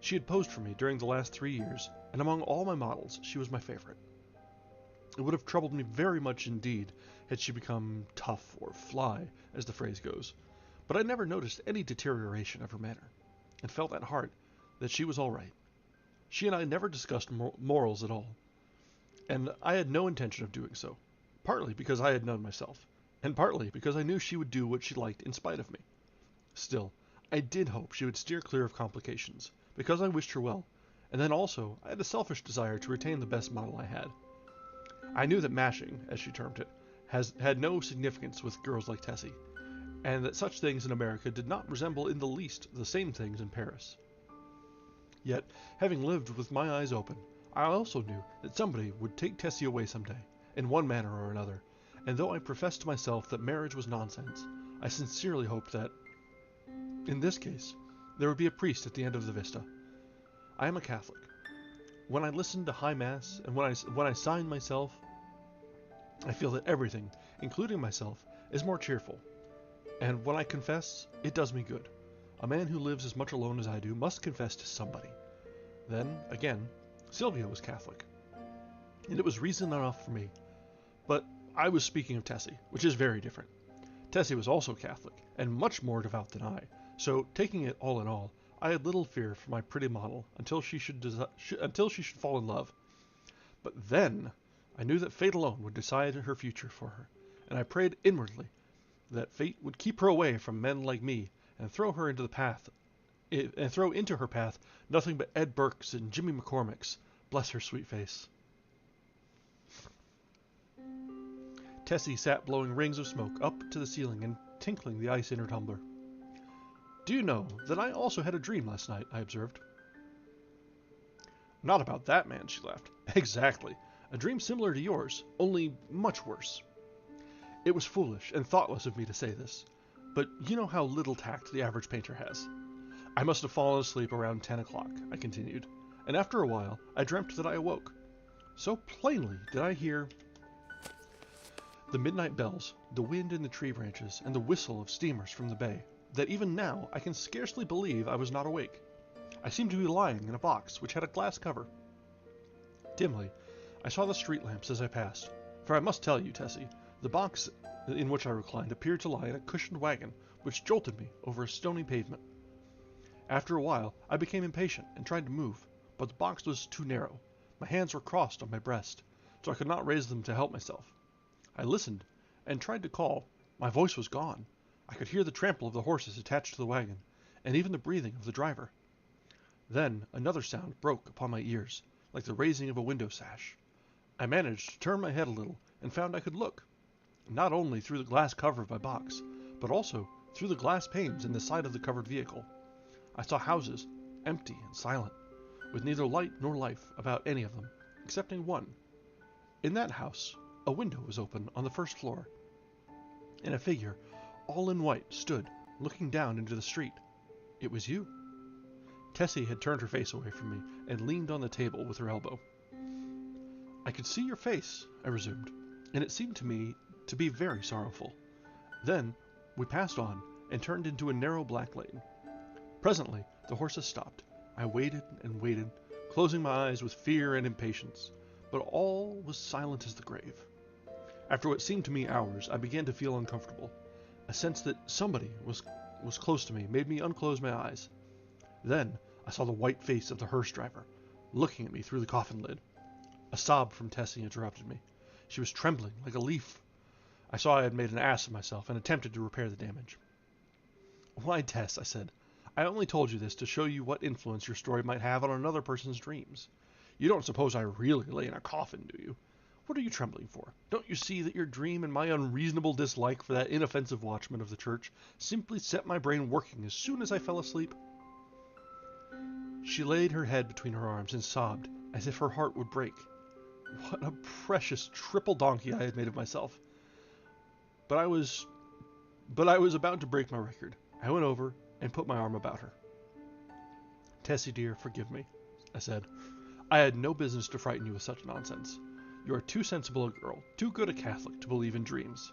She had posed for me during the last 3 years, and among all my models, she was my favorite. It would have troubled me very much indeed had she become tough or fly, as the phrase goes, but I never noticed any deterioration of her manner, and felt at heart that she was all right. She and I never discussed morals at all, and I had no intention of doing so, partly because I had none myself, and partly because I knew she would do what she liked in spite of me. Still, I did hope she would steer clear of complications, because I wished her well, and then also I had a selfish desire to retain the best model I had. I knew that mashing, as she termed it, had no significance with girls like Tessie, and that such things in America did not resemble in the least the same things in Paris. Yet, having lived with my eyes open, I also knew that somebody would take Tessie away someday, in one manner or another, and though I professed to myself that marriage was nonsense, I sincerely hoped that, in this case, there would be a priest at the end of the vista. I am a Catholic. When I listen to High Mass, and when I sign myself, I feel that everything, including myself, is more cheerful. And when I confess, it does me good. A man who lives as much alone as I do must confess to somebody. Then, again, Sylvia was Catholic, and it was reason enough for me. But I was speaking of Tessie, which is very different. Tessie was also Catholic, and much more devout than I, so taking it all in all, I had little fear for my pretty model until she should fall in love. But then I knew that fate alone would decide her future for her, and I prayed inwardly that fate would keep her away from men like me and throw into her path nothing but Ed Burkes and Jimmy McCormicks. Bless her sweet face. Tessie sat blowing rings of smoke up to the ceiling and tinkling the ice in her tumbler. Do you know that I also had a dream last night? I observed. Not about that man, she laughed. Exactly. A dream similar to yours, only much worse. It was foolish and thoughtless of me to say this, but you know how little tact the average painter has. I must have fallen asleep around 10 o'clock, I continued, and after a while I dreamt that I awoke. So plainly did I hear the midnight bells, the wind in the tree branches, and the whistle of steamers from the bay, that even now I can scarcely believe I was not awake. I seemed to be lying in a box which had a glass cover. Dimly, I saw the street lamps as I passed, for I must tell you, Tessie, the box in which I reclined appeared to lie in a cushioned wagon, which jolted me over a stony pavement. After a while, I became impatient and tried to move, but the box was too narrow. My hands were crossed on my breast, so I could not raise them to help myself. I listened, and tried to call. My voice was gone. I could hear the trample of the horses attached to the wagon, and even the breathing of the driver. Then another sound broke upon my ears, like the raising of a window sash. I managed to turn my head a little, and found I could look, not only through the glass cover of my box, but also through the glass panes in the side of the covered vehicle. I saw houses, empty and silent, with neither light nor life about any of them, excepting one. In that house, a window was open on the first floor, and a figure, all in white, stood, looking down into the street. It was you. Tessie had turned her face away from me, and leaned on the table with her elbow. I could see your face, I resumed, and it seemed to me to be very sorrowful. Then we passed on, and turned into a narrow black lane. Presently the horses stopped. I waited and waited, closing my eyes with fear and impatience, but all was silent as the grave. After what seemed to me hours, I began to feel uncomfortable. A sense that somebody was close to me made me unclose my eyes. Then I saw the white face of the hearse driver, looking at me through the coffin lid. A sob from Tessie interrupted me. She was trembling like a leaf. I saw I had made an ass of myself, and attempted to repair the damage. Why, Tess, I said, I only told you this to show you what influence your story might have on another person's dreams. You don't suppose I really lay in a coffin, do you? What are you trembling for? Don't you see that your dream and my unreasonable dislike for that inoffensive watchman of the church simply set my brain working as soon as I fell asleep? She laid her head between her arms and sobbed as if her heart would break. What a precious triple donkey I had made of myself. But I was about to break my record. I went over and put my arm about her. Tessie, dear, forgive me, I said. I had no business to frighten you with such nonsense. You are too sensible a girl, too good a Catholic to believe in dreams.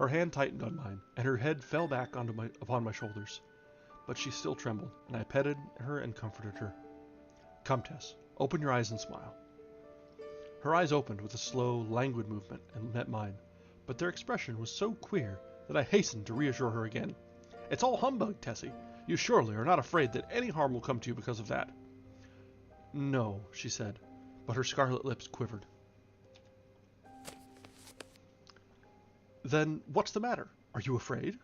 Her hand tightened on mine, and her head fell back upon my shoulders. But she still trembled, and I petted her and comforted her. "Come, Tess, open your eyes and smile." Her eyes opened with a slow, languid movement and met mine, but their expression was so queer that I hastened to reassure her again. "It's all humbug, Tessie. You surely are not afraid that any harm will come to you because of that." "No," she said, but her scarlet lips quivered. "Then what's the matter? Are you afraid?"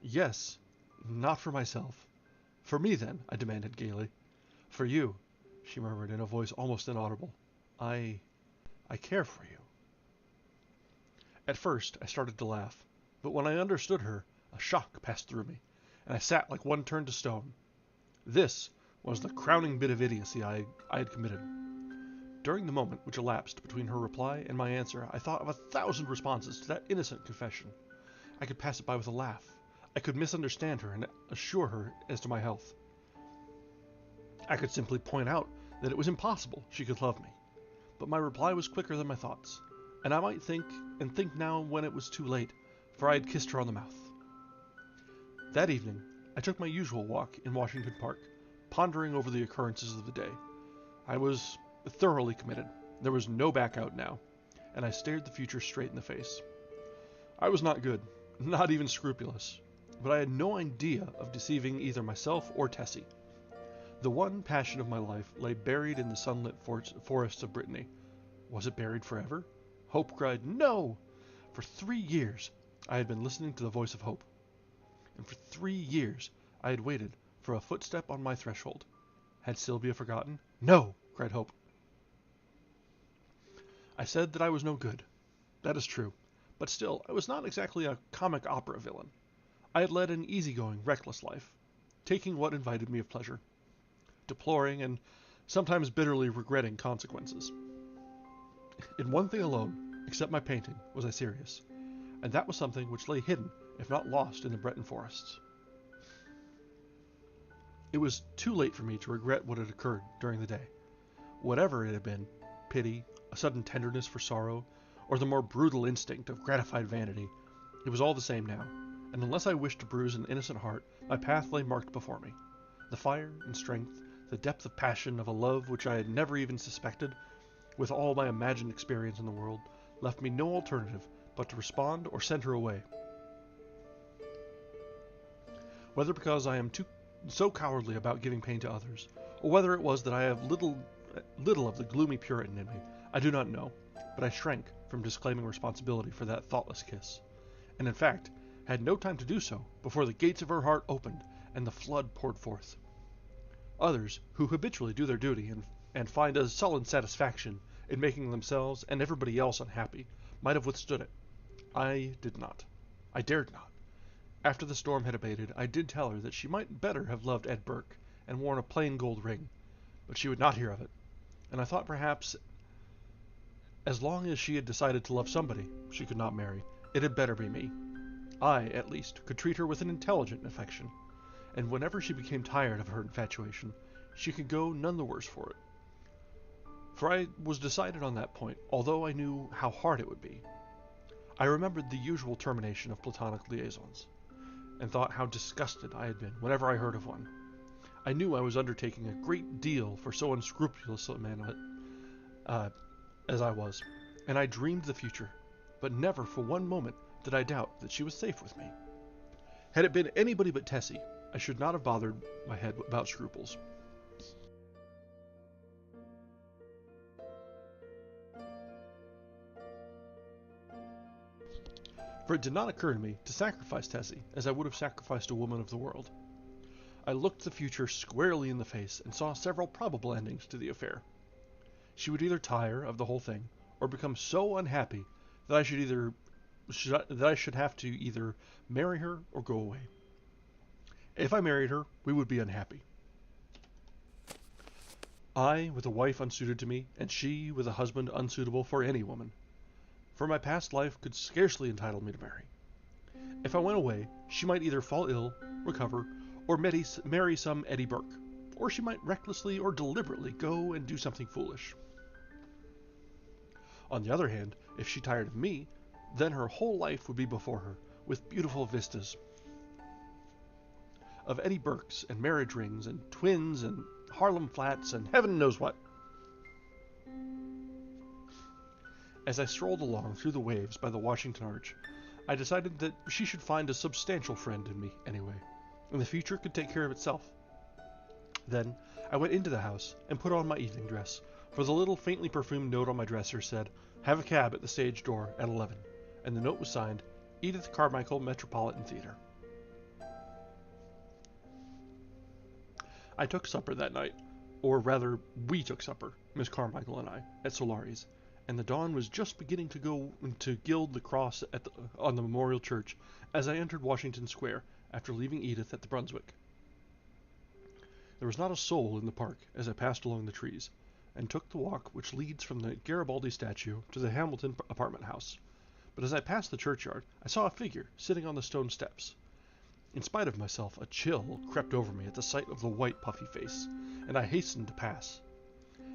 "Yes. Not for myself." "For me, then?" I demanded gaily. "For you," she murmured in a voice almost inaudible. I care for you." At first, I started to laugh, but when I understood her, a shock passed through me, and I sat like one turned to stone. This was the crowning bit of idiocy I had committed. During the moment which elapsed between her reply and my answer, I thought of 1,000 responses to that innocent confession. I could pass it by with a laugh. I could misunderstand her and assure her as to my health. I could simply point out that it was impossible she could love me. But my reply was quicker than my thoughts, and I might think now when it was too late, for I had kissed her on the mouth. That evening, I took my usual walk in Washington Park, pondering over the occurrences of the day. I was thoroughly committed. There was no back out now, and I stared the future straight in the face. I was not good, not even scrupulous, but I had no idea of deceiving either myself or Tessie. The one passion of my life lay buried in the sunlit forests of Brittany. Was it buried forever? Hope cried, "No!" For 3 years I had been listening to the voice of Hope. And for 3 years I had waited for a footstep on my threshold. Had Sylvia forgotten? "No!" cried Hope. I said that I was no good. That is true. But still, I was not exactly a comic opera villain. I had led an easygoing, reckless life, taking what invited me of pleasure, deploring and sometimes bitterly regretting consequences. In one thing alone, except my painting, was I serious, and that was something which lay hidden, if not lost, in the Breton forests. It was too late for me to regret what had occurred during the day. Whatever it had been, pity, a sudden tenderness for sorrow, or the more brutal instinct of gratified vanity, it was all the same now, and unless I wished to bruise an innocent heart, my path lay marked before me. The fire and strength, the depth of passion of a love which I had never even suspected, with all my imagined experience in the world, left me no alternative but to respond or send her away. Whether because I am so cowardly about giving pain to others, or whether it was that I have little of the gloomy Puritan in me, I do not know, but I shrank from disclaiming responsibility for that thoughtless kiss, and in fact had no time to do so before the gates of her heart opened and the flood poured forth. Others, who habitually do their duty and find a sullen satisfaction in making themselves and everybody else unhappy, might have withstood it. I did not. I dared not. After the storm had abated, I did tell her that she might better have loved Ed Burke and worn a plain gold ring, but she would not hear of it, and I thought perhaps as long as she had decided to love somebody she could not marry, it had better be me. I, at least, could treat her with an intelligent affection, and whenever she became tired of her infatuation, she could go none the worse for it. For I was decided on that point, although I knew how hard it would be. I remembered the usual termination of platonic liaisons, and thought how disgusted I had been whenever I heard of one. I knew I was undertaking a great deal for so unscrupulous a man as I was, and I dreamed the future, but never for one moment did I doubt that she was safe with me. Had it been anybody but Tessie, I should not have bothered my head about scruples. For it did not occur to me to sacrifice Tessie as I would have sacrificed a woman of the world. I looked the future squarely in the face and saw several probable endings to the affair. She would either tire of the whole thing, or become so unhappy that I should have to either marry her or go away. If I married her, we would be unhappy. I with a wife unsuited to me, and she with a husband unsuitable for any woman. For my past life could scarcely entitle me to marry. If I went away, she might either fall ill, recover, or marry some Eddie Burke, or she might recklessly or deliberately go and do something foolish. On the other hand, if she tired of me, Then her whole life would be before her, with beautiful vistas of Eddie Burkes and marriage rings and twins and Harlem Flats and heaven knows what. As I strolled along through the waves by the Washington Arch, I decided that she should find a substantial friend in me anyway, and the future could take care of itself. Then I went into the house and put on my evening dress, for the little faintly perfumed note on my dresser said, "Have a cab at the stage door at 11," and the note was signed, Edith Carmichael, Metropolitan Theater. I took supper that night, or rather, we took supper, Miss Carmichael and I, at Solari's, and the dawn was just beginning to go to gild the cross on the Memorial Church as I entered Washington Square after leaving Edith at the Brunswick. There was not a soul in the park as I passed along the trees, and took the walk which leads from the Garibaldi statue to the Hamilton apartment house. But as I passed the churchyard, I saw a figure sitting on the stone steps. In spite of myself, a chill crept over me at the sight of the white, puffy face, and I hastened to pass.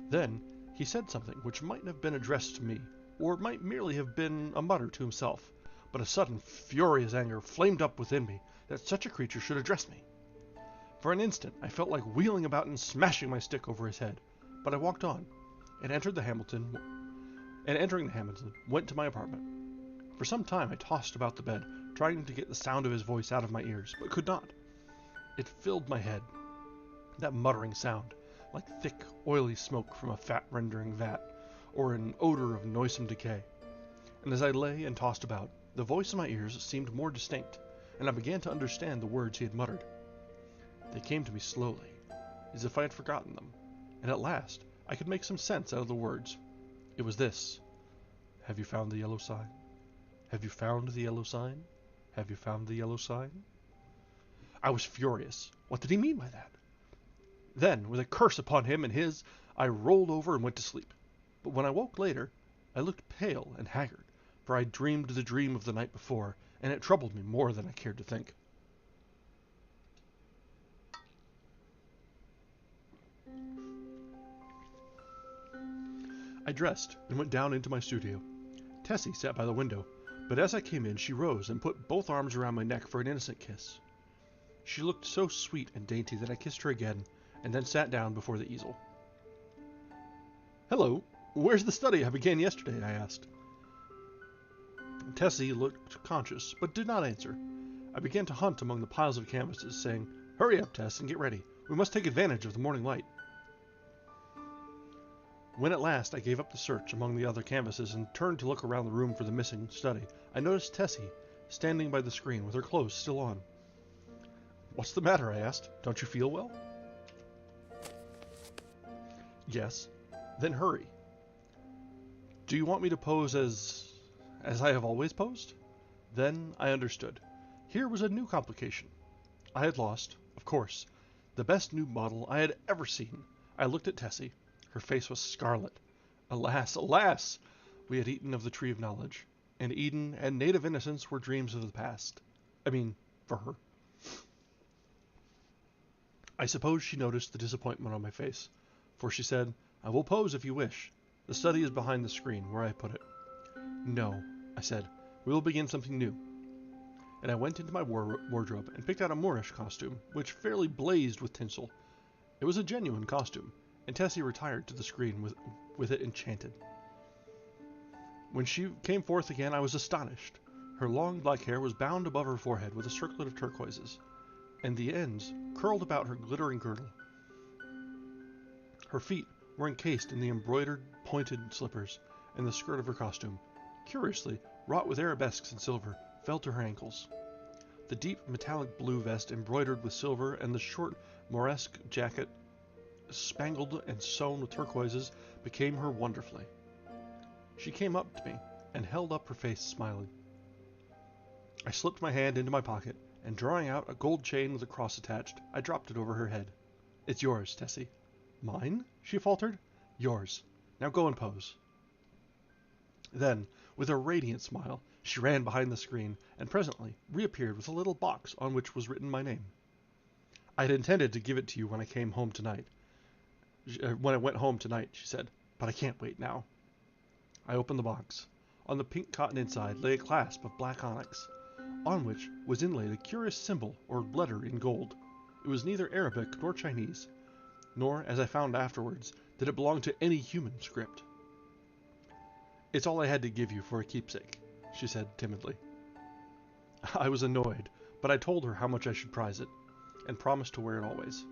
Then he said something which might have been addressed to me, or might merely have been a mutter to himself, but a sudden furious anger flamed up within me that such a creature should address me. For an instant I felt like wheeling about and smashing my stick over his head, but I walked on, and entering the Hamilton, went to my apartment. For some time I tossed about the bed, trying to get the sound of his voice out of my ears, but could not. It filled my head, that muttering sound, like thick, oily smoke from a fat-rendering vat, or an odor of noisome decay. And as I lay and tossed about, the voice in my ears seemed more distinct, and I began to understand the words he had muttered. They came to me slowly, as if I had forgotten them, and at last I could make some sense out of the words. It was this: "Have you found the yellow sign? Have you found the yellow sign? Have you found the yellow sign?" I was furious. What did he mean by that? Then, with a curse upon him and his, I rolled over and went to sleep. But when I woke later, I looked pale and haggard, for I dreamed the dream of the night before, and it troubled me more than I cared to think. I dressed and went down into my studio. Tessie sat by the window, but as I came in she rose and put both arms around my neck for an innocent kiss. She looked so sweet and dainty that I kissed her again, and then sat down before the easel. "Hello, where's the study I began yesterday?" I asked. Tessie looked conscious, but did not answer. I began to hunt among the piles of canvases, saying, "Hurry up, Tess, and get ready. We must take advantage of the morning light." When at last I gave up the search among the other canvases and turned to look around the room for the missing study, I noticed Tessie standing by the screen with her clothes still on. "What's the matter?" I asked. "Don't you feel well?" "Yes." "Then hurry." "Do you want me to pose as I have always posed?" Then I understood. Here was a new complication. I had lost, of course, the best nude model I had ever seen. I looked at Tessie. Her face was scarlet. Alas, alas! We had eaten of the tree of knowledge, and Eden and native innocence were dreams of the past. I mean, for her. I suppose she noticed the disappointment on my face, for she said, "I will pose if you wish. The study is behind the screen, where I put it." "No," I said, "we will begin something new." And I went into my wardrobe and picked out a Moorish costume, which fairly blazed with tinsel. It was a genuine costume, and Tessie retired to the screen with it enchanted. When she came forth again, I was astonished. Her long black hair was bound above her forehead with a circlet of turquoises, and the ends curled about her glittering girdle. Her feet were encased in the embroidered, pointed slippers, and the skirt of her costume, curiously wrought with arabesques in silver, fell to her ankles. The deep metallic blue vest embroidered with silver and the short Moresque jacket, spangled and sewn with turquoises, became her wonderfully. She came up to me and held up her face, smiling. I slipped my hand into my pocket, and drawing out a gold chain with a cross attached, I dropped it over her head. "It's yours, Tessie." "Mine?" she faltered. "Yours. Now go and pose." Then, with a radiant smile, she ran behind the screen, and presently reappeared with a little box on which was written my name. "I had intended to give it to you when I went home tonight," she said, "but I can't wait now." I opened the box. On the pink cotton inside lay a clasp of black onyx, on which was inlaid a curious symbol or letter in gold. It was neither Arabic nor Chinese, nor, as I found afterwards, did it belong to any human script. "It's all I had to give you for a keepsake," she said timidly. I was annoyed, but I told her how much I should prize it, and promised to wear it always.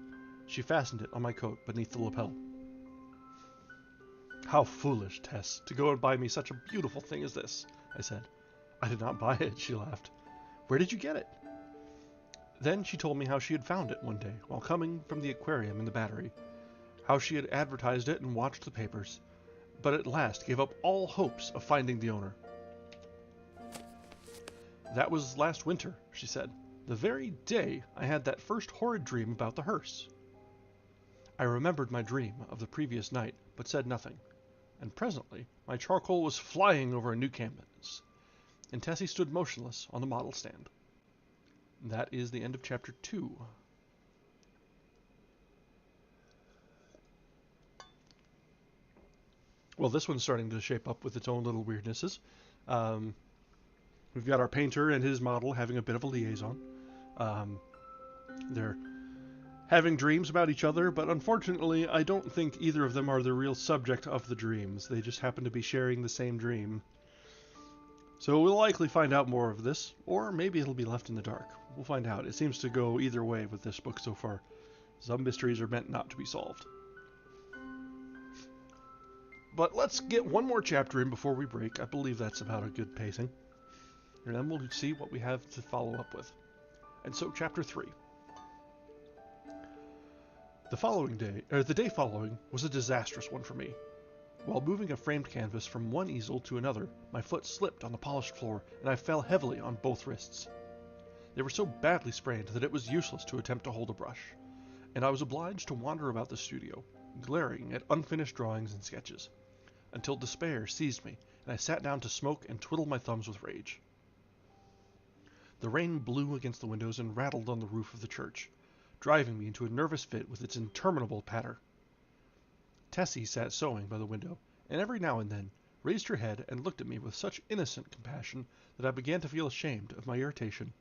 She fastened it on my coat beneath the lapel. "How foolish, Tess, to go and buy me such a beautiful thing as this," I said. "I did not buy it," she laughed. "Where did you get it?" Then she told me how she had found it one day while coming from the aquarium in the Battery, how she had advertised it and watched the papers, but at last gave up all hopes of finding the owner. "That was last winter," she said, "the very day I had that first horrid dream about the hearse." I remembered my dream of the previous night, but said nothing, and presently my charcoal was flying over a new canvas, and Tessie stood motionless on the model stand. That is the end of chapter 2. Well, this one's starting to shape up with its own little weirdnesses. We've got our painter and his model having a bit of a liaison. They're having dreams about each other, but unfortunately I don't think either of them are the real subject of the dreams. They just happen to be sharing the same dream. So we'll likely find out more of this, or maybe it'll be left in the dark. We'll find out. It seems to go either way with this book so far. Some mysteries are meant not to be solved. But let's get one more chapter in before we break. I believe that's about a good pacing. And then we'll see what we have to follow up with. And so, chapter 3. The day following was a disastrous one for me. While moving a framed canvas from one easel to another, my foot slipped on the polished floor, and I fell heavily on both wrists. They were so badly sprained that it was useless to attempt to hold a brush, and I was obliged to wander about the studio, glaring at unfinished drawings and sketches, until despair seized me, and I sat down to smoke and twiddle my thumbs with rage. The rain blew against the windows and rattled on the roof of the church, driving me into a nervous fit with its interminable patter. Tessie sat sewing by the window, and every now and then raised her head and looked at me with such innocent compassion that I began to feel ashamed of my irritation,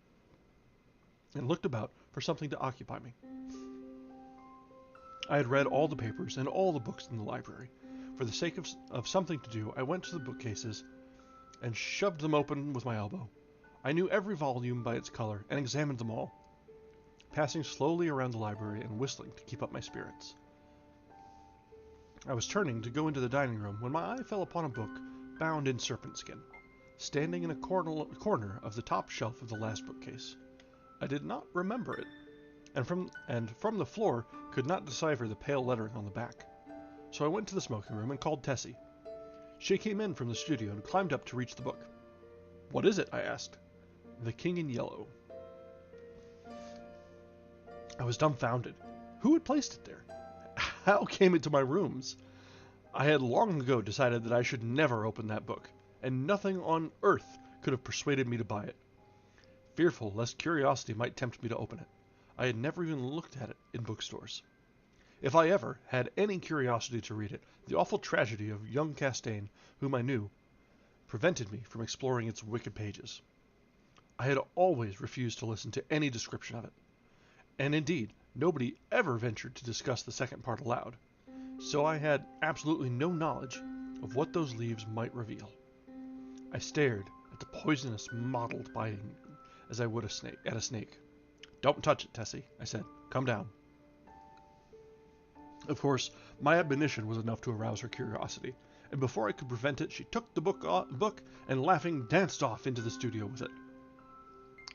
and looked about for something to occupy me. I had read all the papers and all the books in the library. For the sake of something to do, I went to the bookcases and shoved them open with my elbow. I knew every volume by its color and examined them all, passing slowly around the library and whistling to keep up my spirits. I was turning to go into the dining room when my eye fell upon a book bound in serpent skin, standing in a corner of the top shelf of the last bookcase. I did not remember it, and from the floor could not decipher the pale lettering on the back. So I went to the smoking room and called Tessie. She came in from the studio and climbed up to reach the book. "What is it?" I asked. "The King in Yellow." I was dumbfounded. Who had placed it there? How came it to my rooms? I had long ago decided that I should never open that book, and nothing on earth could have persuaded me to buy it. Fearful lest curiosity might tempt me to open it, I had never even looked at it in bookstores. If I ever had any curiosity to read it, the awful tragedy of young Castaigne, whom I knew, prevented me from exploring its wicked pages. I had always refused to listen to any description of it, and indeed nobody ever ventured to discuss the second part aloud, so I had absolutely no knowledge of what those leaves might reveal. I stared at the poisonous mottled biting as I would at a snake. "Don't touch it, Tessie," I said. "Come down." Of course, my admonition was enough to arouse her curiosity, and before I could prevent it, she took the book and laughing danced off into the studio with it.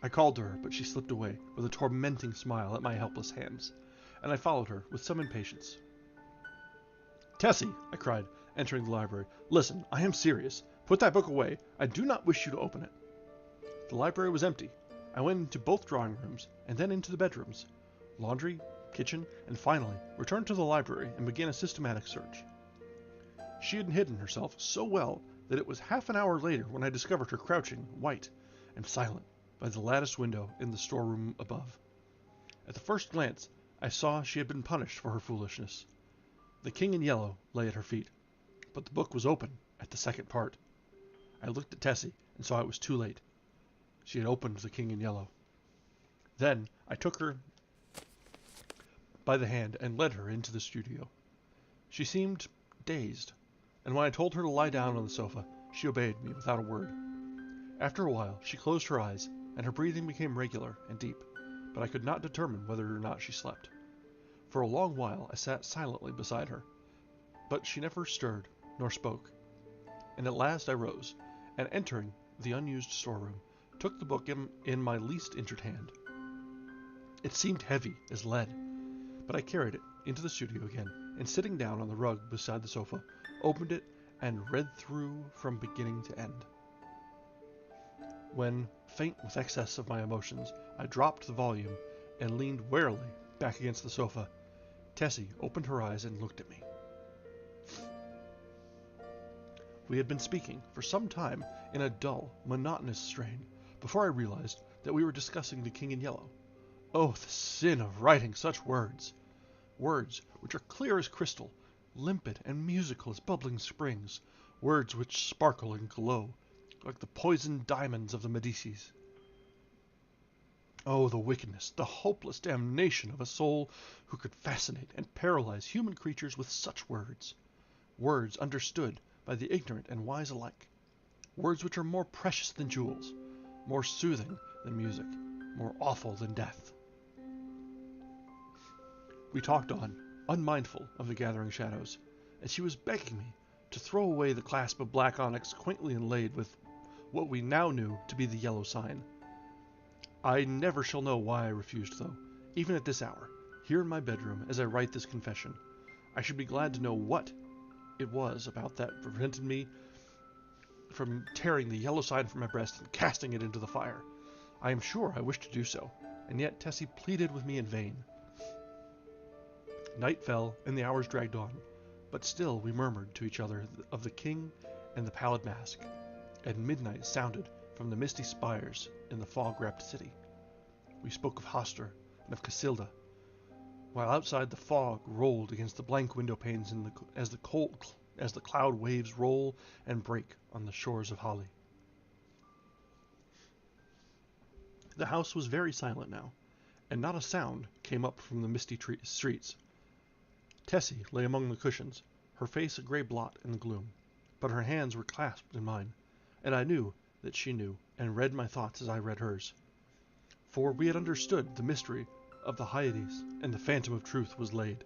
I called to her, but she slipped away with a tormenting smile at my helpless hands, and I followed her with some impatience. "Tessie," I cried, entering the library, "listen, I am serious. Put that book away. I do not wish you to open it." The library was empty. I went into both drawing rooms, and then into the bedrooms, laundry, kitchen, and finally returned to the library and began a systematic search. She had hidden herself so well that it was half an hour later when I discovered her crouching, white and silent, by the lattice window in the storeroom above. At the first glance, I saw she had been punished for her foolishness. The King in Yellow lay at her feet, but the book was open at the second part. I looked at Tessie and saw it was too late. She had opened The King in Yellow. Then I took her by the hand and led her into the studio. She seemed dazed, and when I told her to lie down on the sofa, she obeyed me without a word. After a while, she closed her eyes, and her breathing became regular and deep, but I could not determine whether or not she slept. For a long while I sat silently beside her, but she never stirred nor spoke. And at last I rose, and entering the unused storeroom, took the book in my least injured hand. It seemed heavy as lead, but I carried it into the studio again, and sitting down on the rug beside the sofa, opened it and read through from beginning to end. When, faint with excess of my emotions, I dropped the volume and leaned warily back against the sofa, Tessie opened her eyes and looked at me. We had been speaking for some time in a dull, monotonous strain before I realized that we were discussing The King in Yellow. Oh, the sin of writing such words! Words which are clear as crystal, limpid and musical as bubbling springs, words which sparkle and glow like the poisoned diamonds of the Medicis. Oh, the wickedness, the hopeless damnation of a soul who could fascinate and paralyze human creatures with such words. Words understood by the ignorant and wise alike. Words which are more precious than jewels, more soothing than music, more awful than death. We talked on, unmindful of the gathering shadows, and she was begging me to throw away the clasp of black onyx quaintly inlaid with what we now knew to be the yellow sign. I never shall know why I refused, though, even at this hour, here in my bedroom as I write this confession. I should be glad to know what it was about that prevented me from tearing the yellow sign from my breast and casting it into the fire. I am sure I wished to do so, and yet Tessie pleaded with me in vain. Night fell, and the hours dragged on, but still we murmured to each other of the king and the pallid mask, and midnight sounded from the misty spires in the fog-wrapped city. We spoke of Hoster and of Casilda, while outside the fog rolled against the blank window panes as the cloud waves roll and break on the shores of Holly. The house was very silent now, and not a sound came up from the misty streets. Tessie lay among the cushions, her face a gray blot in the gloom, but her hands were clasped in mine, and I knew that she knew and read my thoughts as I read hers. For we had understood the mystery of the Hyades, and the phantom of truth was laid.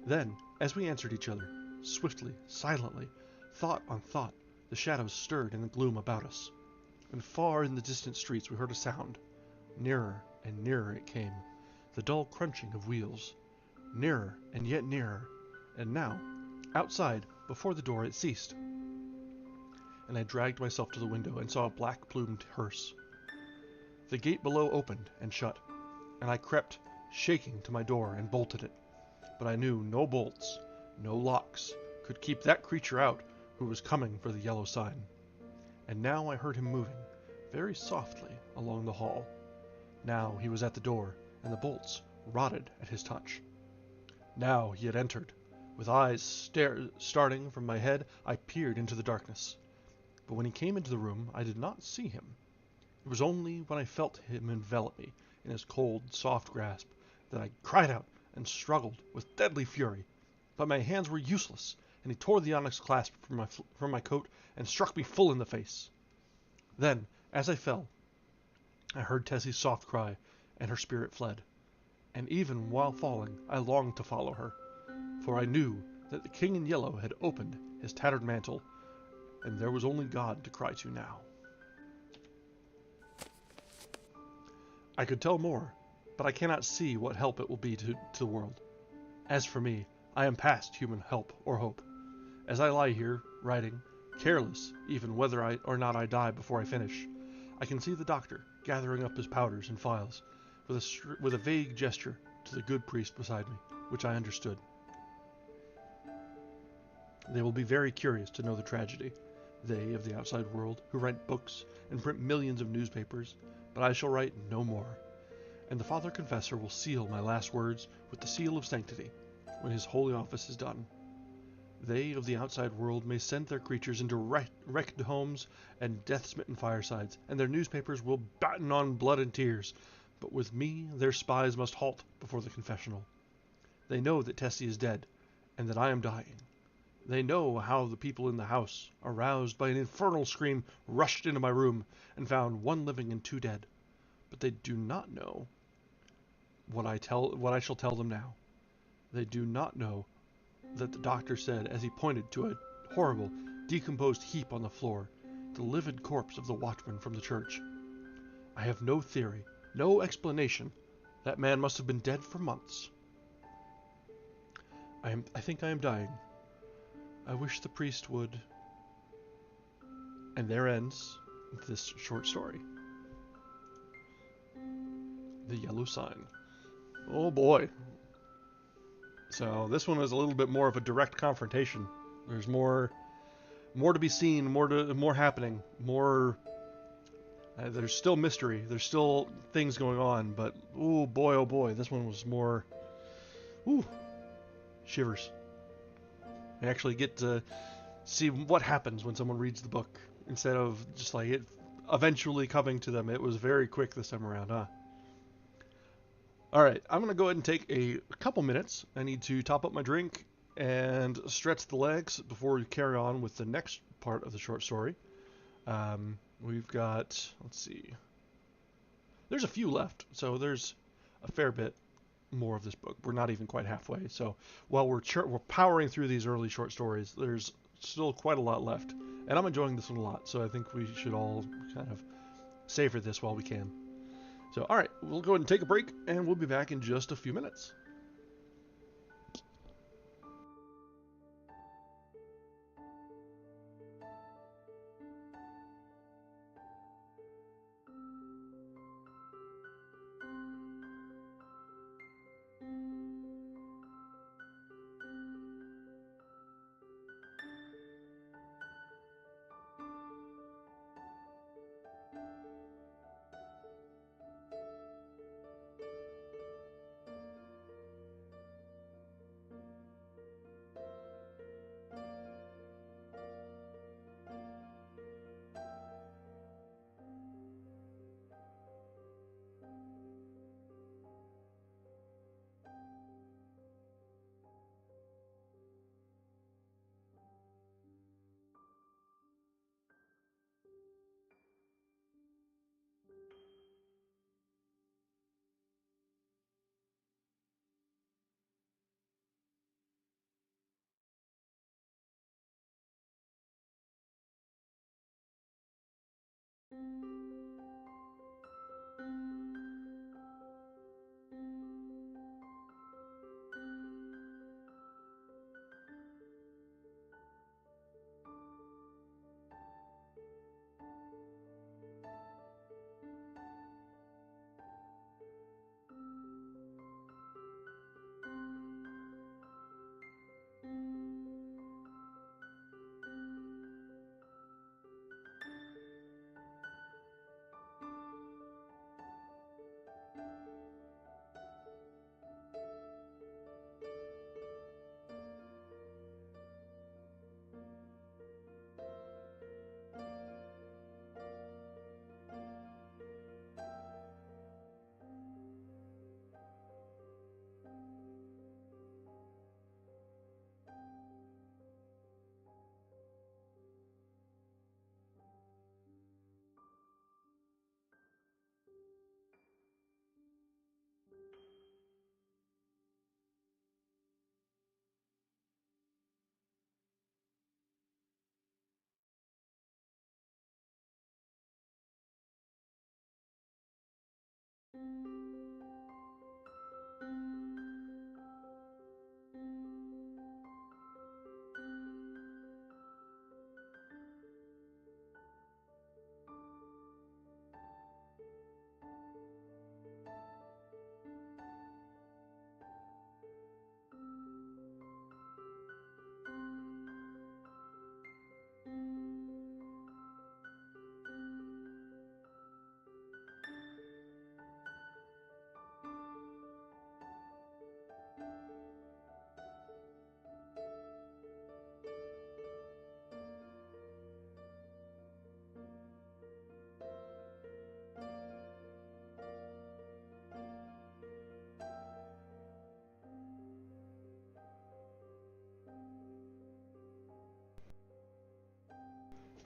Then, as we answered each other, swiftly, silently, thought on thought, the shadows stirred in the gloom about us, and far in the distant streets we heard a sound. Nearer and nearer it came, the dull crunching of wheels. Nearer and yet nearer, and now, outside, before the door, it ceased, and I dragged myself to the window and saw a black-plumed hearse. The gate below opened and shut, and I crept, shaking, to my door and bolted it. But I knew no bolts, no locks, could keep that creature out who was coming for the yellow sign. And now I heard him moving, very softly, along the hall. Now he was at the door, and the bolts rotted at his touch. Now he had entered. With eyes starting from my head, I peered into the darkness. But when he came into the room, I did not see him. It was only when I felt him envelop me in his cold, soft grasp that I cried out and struggled with deadly fury. But my hands were useless, and he tore the onyx clasp from my coat and struck me full in the face. Then, as I fell, I heard Tessie's soft cry, and her spirit fled. And even while falling, I longed to follow her, for I knew that the King in Yellow had opened his tattered mantle, and there was only God to cry to now. I could tell more, but I cannot see what help it will be to the world. As for me, I am past human help or hope. As I lie here, writing, careless even whether or not I die before I finish, I can see the doctor gathering up his powders and phials, with a vague gesture to the good priest beside me, which I understood. They will be very curious to know the tragedy, they of the outside world, who write books and print millions of newspapers, but I shall write no more, and the Father Confessor will seal my last words with the seal of sanctity when his holy office is done. They of the outside world may send their creatures into wrecked homes and death-smitten firesides, and their newspapers will batten on blood and tears. But with me, their spies must halt before the confessional. They know that Tessie is dead, and that I am dying. They know how the people in the house, aroused by an infernal scream, rushed into my room and found 1 living and 2 dead. But they do not know what I shall tell them now. They do not know that the doctor said as he pointed to a horrible, decomposed heap on the floor, the livid corpse of the watchman from the church. I have no theory, no explanation. That man must have been dead for months. I think I am dying. I wish the priest would. And there ends this short story. The Yellow Sign. Oh boy. So this one is a little bit more of a direct confrontation. There's more to be seen, more happening, more. There's still mystery. There's still things going on, but oh boy, this one was more. Ooh, shivers. I actually get to see what happens when someone reads the book instead of just like it eventually coming to them. It was very quick this time around, huh? Alright, I'm going to go ahead and take a couple minutes. I need to top up my drink and stretch the legs before we carry on with the next part of the short story. We've got, let's see, there's a few left, so there's a fair bit more of this book. We're not even quite halfway, so while we're powering through these early short stories, there's still quite a lot left, and I'm enjoying this one a lot, so I think we should all kind of savor this while we can. So, alright, we'll go ahead and take a break, and we'll be back in just a few minutes.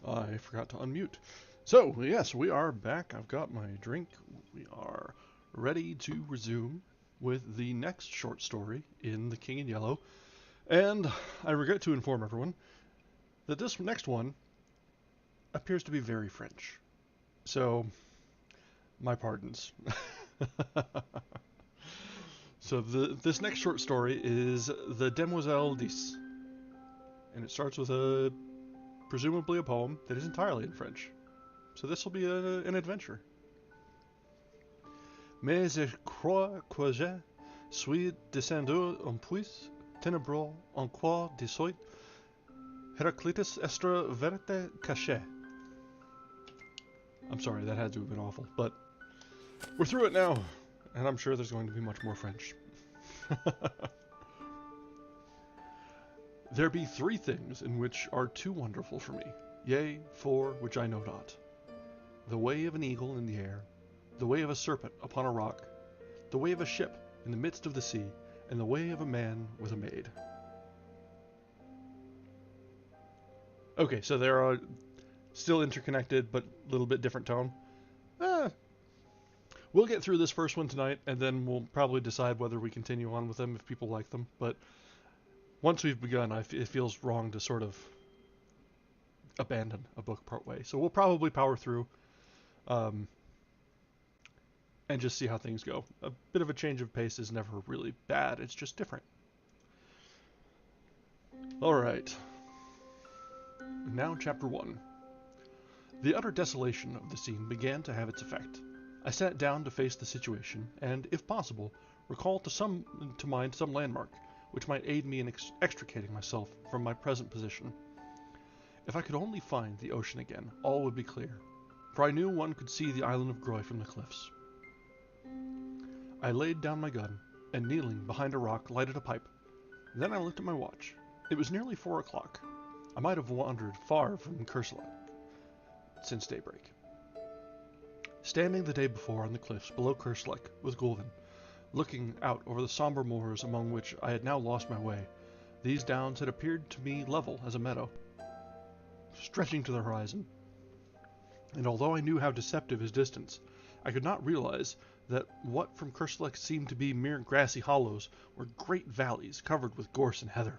I forgot to unmute. So, yes, we are back. I've got my drink. We are ready to resume with the next short story in The King in Yellow. And I regret to inform everyone that this next one appears to be very French. So, my pardons. So this next short story is The Demoiselle 10. And it starts with presumably a poem that is entirely in French. So this will be an adventure. Mais je crois que je suis descendu en puits ténébreux en quoi de soit Heraclitus estra verte caché. I'm sorry, that had to have been awful, but we're through it now, and I'm sure there's going to be much more French. There be 3 things in which are too wonderful for me, yea, 4 which I know not. The way of an eagle in the air, the way of a serpent upon a rock, the way of a ship in the midst of the sea, and the way of a man with a maid. Okay, so they are still interconnected, but a little bit different tone. We'll get through this first one tonight, and then we'll probably decide whether we continue on with them if people like them. But once we've begun, it feels wrong to sort of abandon a book partway. So we'll probably power through and just see how things go. A bit of a change of pace is never really bad. It's just different. All right. Now, Chapter 1. The utter desolation of the scene began to have its effect. I sat down to face the situation, and, if possible, recall to mind some landmark which might aid me in extricating myself from my present position. If I could only find the ocean again, all would be clear, for I knew one could see the island of Groy from the cliffs. I laid down my gun, and kneeling behind a rock, lighted a pipe. Then I looked at my watch. It was nearly 4 o'clock. I might have wandered far from Kerselec since daybreak. Standing the day before on the cliffs below Kerselec with Gulvin, looking out over the somber moors among which I had now lost my way, these downs had appeared to me level as a meadow, stretching to the horizon. And although I knew how deceptive is distance, I could not realize that what from Kerselec seemed to be mere grassy hollows were great valleys covered with gorse and heather.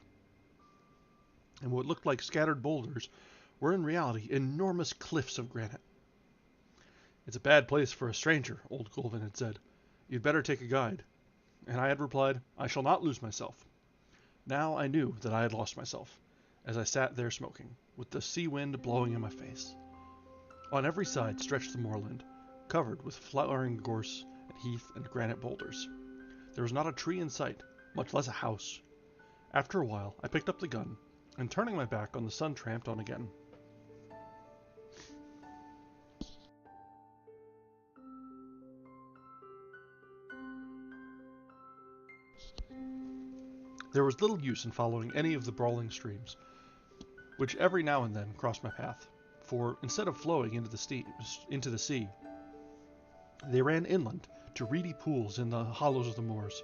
And what looked like scattered boulders were in reality enormous cliffs of granite. "It's a bad place for a stranger," old Gulvin had said. "You'd better take a guide." And I had replied, "I shall not lose myself." Now I knew that I had lost myself, as I sat there smoking, with the sea wind blowing in my face. On every side stretched the moorland, covered with flowering gorse and heath and granite boulders. There was not a tree in sight, much less a house. After a while, I picked up the gun, and turning my back on the sun, tramped on again. There was little use in following any of the brawling streams, which every now and then crossed my path, for instead of flowing into the sea, they ran inland to reedy pools in the hollows of the moors.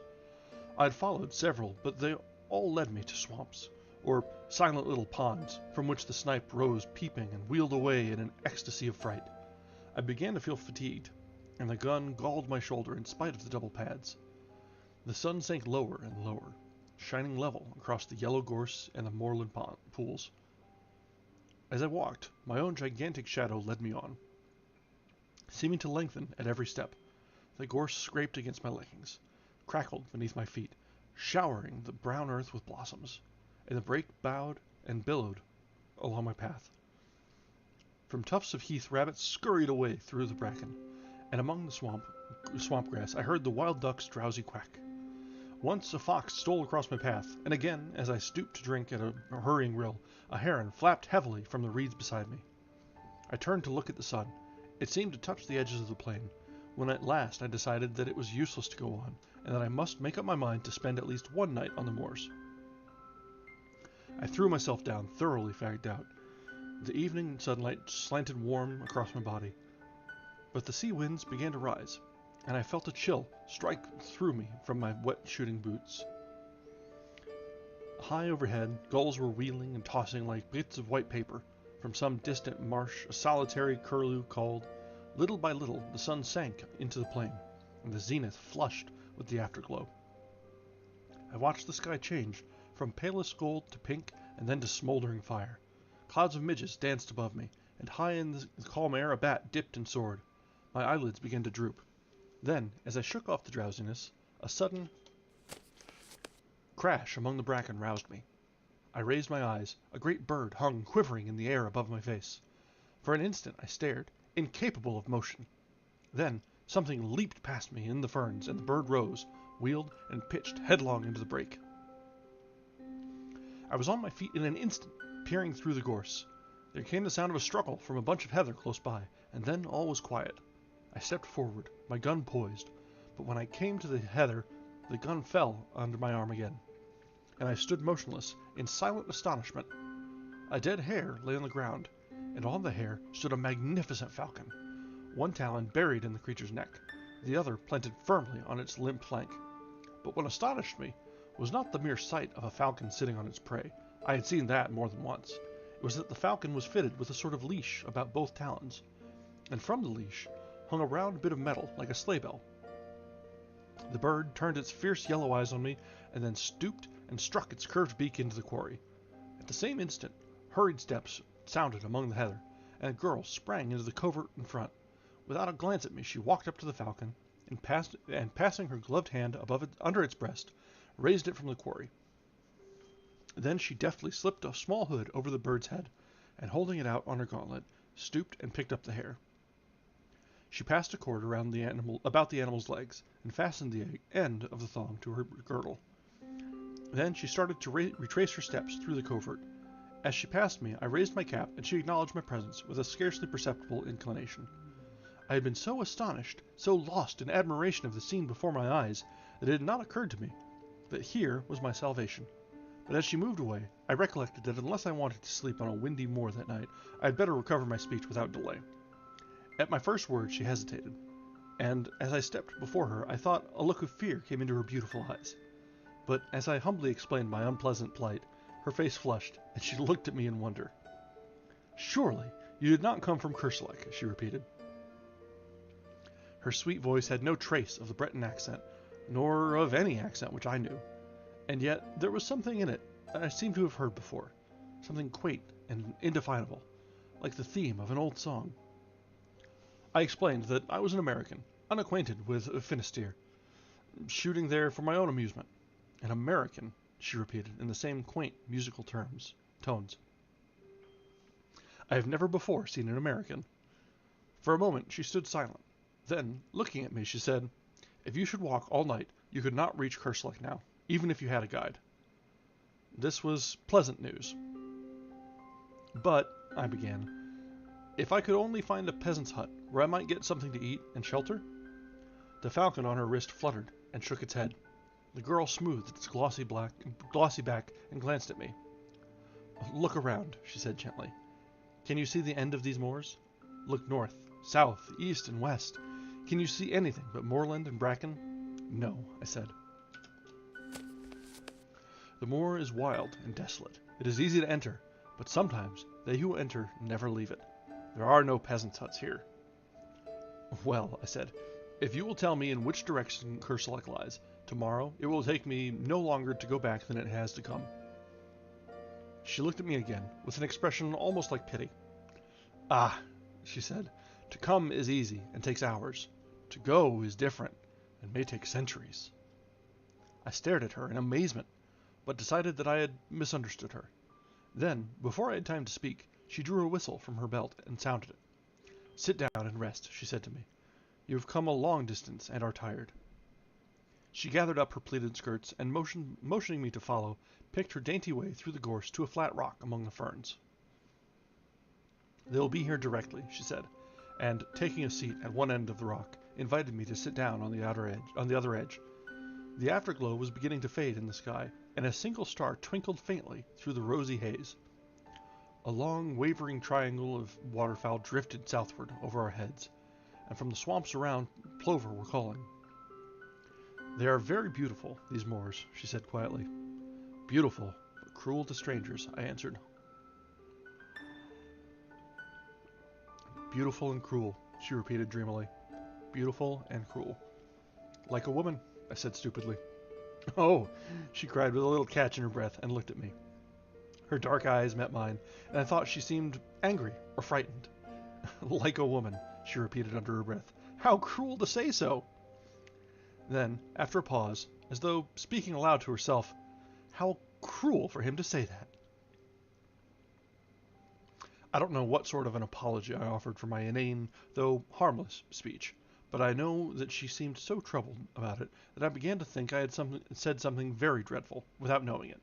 I had followed several, but they all led me to swamps, or silent little ponds, from which the snipe rose peeping and wheeled away in an ecstasy of fright. I began to feel fatigued, and the gun galled my shoulder in spite of the double pads. The sun sank lower and lower, shining level across the yellow gorse and the moorland pools. As I walked, my own gigantic shadow led me on, seeming to lengthen at every step. The gorse scraped against my leggings, crackled beneath my feet, showering the brown earth with blossoms, and the brake bowed and billowed along my path. From tufts of heath rabbits scurried away through the bracken, and among the swamp grass I heard the wild duck's drowsy quack. Once a fox stole across my path, and again, as I stooped to drink at a hurrying rill, a heron flapped heavily from the reeds beside me. I turned to look at the sun. It seemed to touch the edges of the plain, when at last I decided that it was useless to go on, and that I must make up my mind to spend at least one night on the moors. I threw myself down, thoroughly fagged out. The evening sunlight slanted warm across my body, but the sea winds began to rise, and I felt a chill strike through me from my wet shooting boots. High overhead, gulls were wheeling and tossing like bits of white paper, From some distant marsh, a solitary curlew called. Little by little, the sun sank into the plain, and the zenith flushed with the afterglow. I watched the sky change from palest gold to pink and then to smoldering fire. Clouds of midges danced above me, and high in the calm air a bat dipped and soared. My eyelids began to droop. Then, as I shook off the drowsiness, a sudden crash among the bracken roused me. I raised my eyes. A great bird hung quivering in the air above my face. For an instant I stared, incapable of motion. Then something leaped past me in the ferns, and the bird rose, wheeled, and pitched headlong into the brake. I was on my feet in an instant, peering through the gorse. There came the sound of a struggle from a bunch of heather close by, and then all was quiet. I stepped forward, my gun poised, but when I came to the heather, the gun fell under my arm again, and I stood motionless, in silent astonishment. A dead hare lay on the ground, and on the hare stood a magnificent falcon, one talon buried in the creature's neck, the other planted firmly on its limp flank. But what astonished me was not the mere sight of a falcon sitting on its prey. I had seen that more than once. It was that the falcon was fitted with a sort of leash about both talons, and from the leash hung a round bit of metal like a sleigh bell. The bird turned its fierce yellow eyes on me, and then stooped and struck its curved beak into the quarry. At the same instant, hurried steps sounded among the heather, and a girl sprang into the covert in front. Without a glance at me, she walked up to the falcon, and passing her gloved hand under its breast, raised it from the quarry. Then she deftly slipped a small hood over the bird's head, and holding it out on her gauntlet, stooped and picked up the hare. She passed a cord about the animal's legs, and fastened the end of the thong to her girdle. Then she started to retrace her steps through the covert. As she passed me, I raised my cap, and she acknowledged my presence with a scarcely perceptible inclination. I had been so astonished, so lost in admiration of the scene before my eyes, that it had not occurred to me that here was my salvation. But as she moved away, I recollected that unless I wanted to sleep on a windy moor that night, I had better recover my speech without delay. At my first word she hesitated, and as I stepped before her, I thought a look of fear came into her beautiful eyes. But as I humbly explained my unpleasant plight, her face flushed, and she looked at me in wonder. "Surely you did not come from Kerselec," she repeated. Her sweet voice had no trace of the Breton accent, nor of any accent which I knew, and yet there was something in it that I seemed to have heard before, something quaint and indefinable, like the theme of an old song. I explained that I was an American, unacquainted with Finisterre, shooting there for my own amusement. "An American," she repeated in the same quaint musical tones. "I have never before seen an American." For a moment she stood silent. Then, looking at me, she said, "If you should walk all night, you could not reach Kerselec now, even if you had a guide." This was pleasant news. "But," I began, "if I could only find a peasant's hut where I might get something to eat and shelter?" The falcon on her wrist fluttered and shook its head. The girl smoothed its glossy back and glanced at me. "Look around," she said gently. "Can you see the end of these moors? Look north, south, east, and west. Can you see anything but moorland and bracken?" "No," I said. "The moor is wild and desolate. It is easy to enter, but sometimes they who enter never leave it. There are no peasants' huts here." "Well," I said, "if you will tell me in which direction Kerselec lies, tomorrow it will take me no longer to go back than it has to come." She looked at me again, with an expression almost like pity. "Ah," she said, "to come is easy and takes hours. To go is different and may take centuries." I stared at her in amazement, but decided that I had misunderstood her. Then, before I had time to speak, she drew a whistle from her belt and sounded it. "Sit down and rest," she said to me. "You have come a long distance and are tired." She gathered up her pleated skirts and, motioning me to follow, picked her dainty way through the gorse to a flat rock among the ferns. "They will be here directly," she said, and, taking a seat at one end of the rock, invited me to sit down on the other edge. The afterglow was beginning to fade in the sky, and a single star twinkled faintly through the rosy haze. A long, wavering triangle of waterfowl drifted southward over our heads, and from the swamps around, plover were calling. "They are very beautiful, these moors," she said quietly. "Beautiful, but cruel to strangers," I answered. Beautiful and cruel, she repeated dreamily. Beautiful and cruel. Like a woman, I said stupidly. Oh, she cried with a little catch in her breath and looked at me. Her dark eyes met mine, and I thought she seemed angry or frightened. Like a woman, she repeated under her breath. How cruel to say so! Then, after a pause, as though speaking aloud to herself, how cruel for him to say that. I don't know what sort of an apology I offered for my inane, though harmless, speech, but I know that she seemed so troubled about it that I began to think I had said something very dreadful, without knowing it,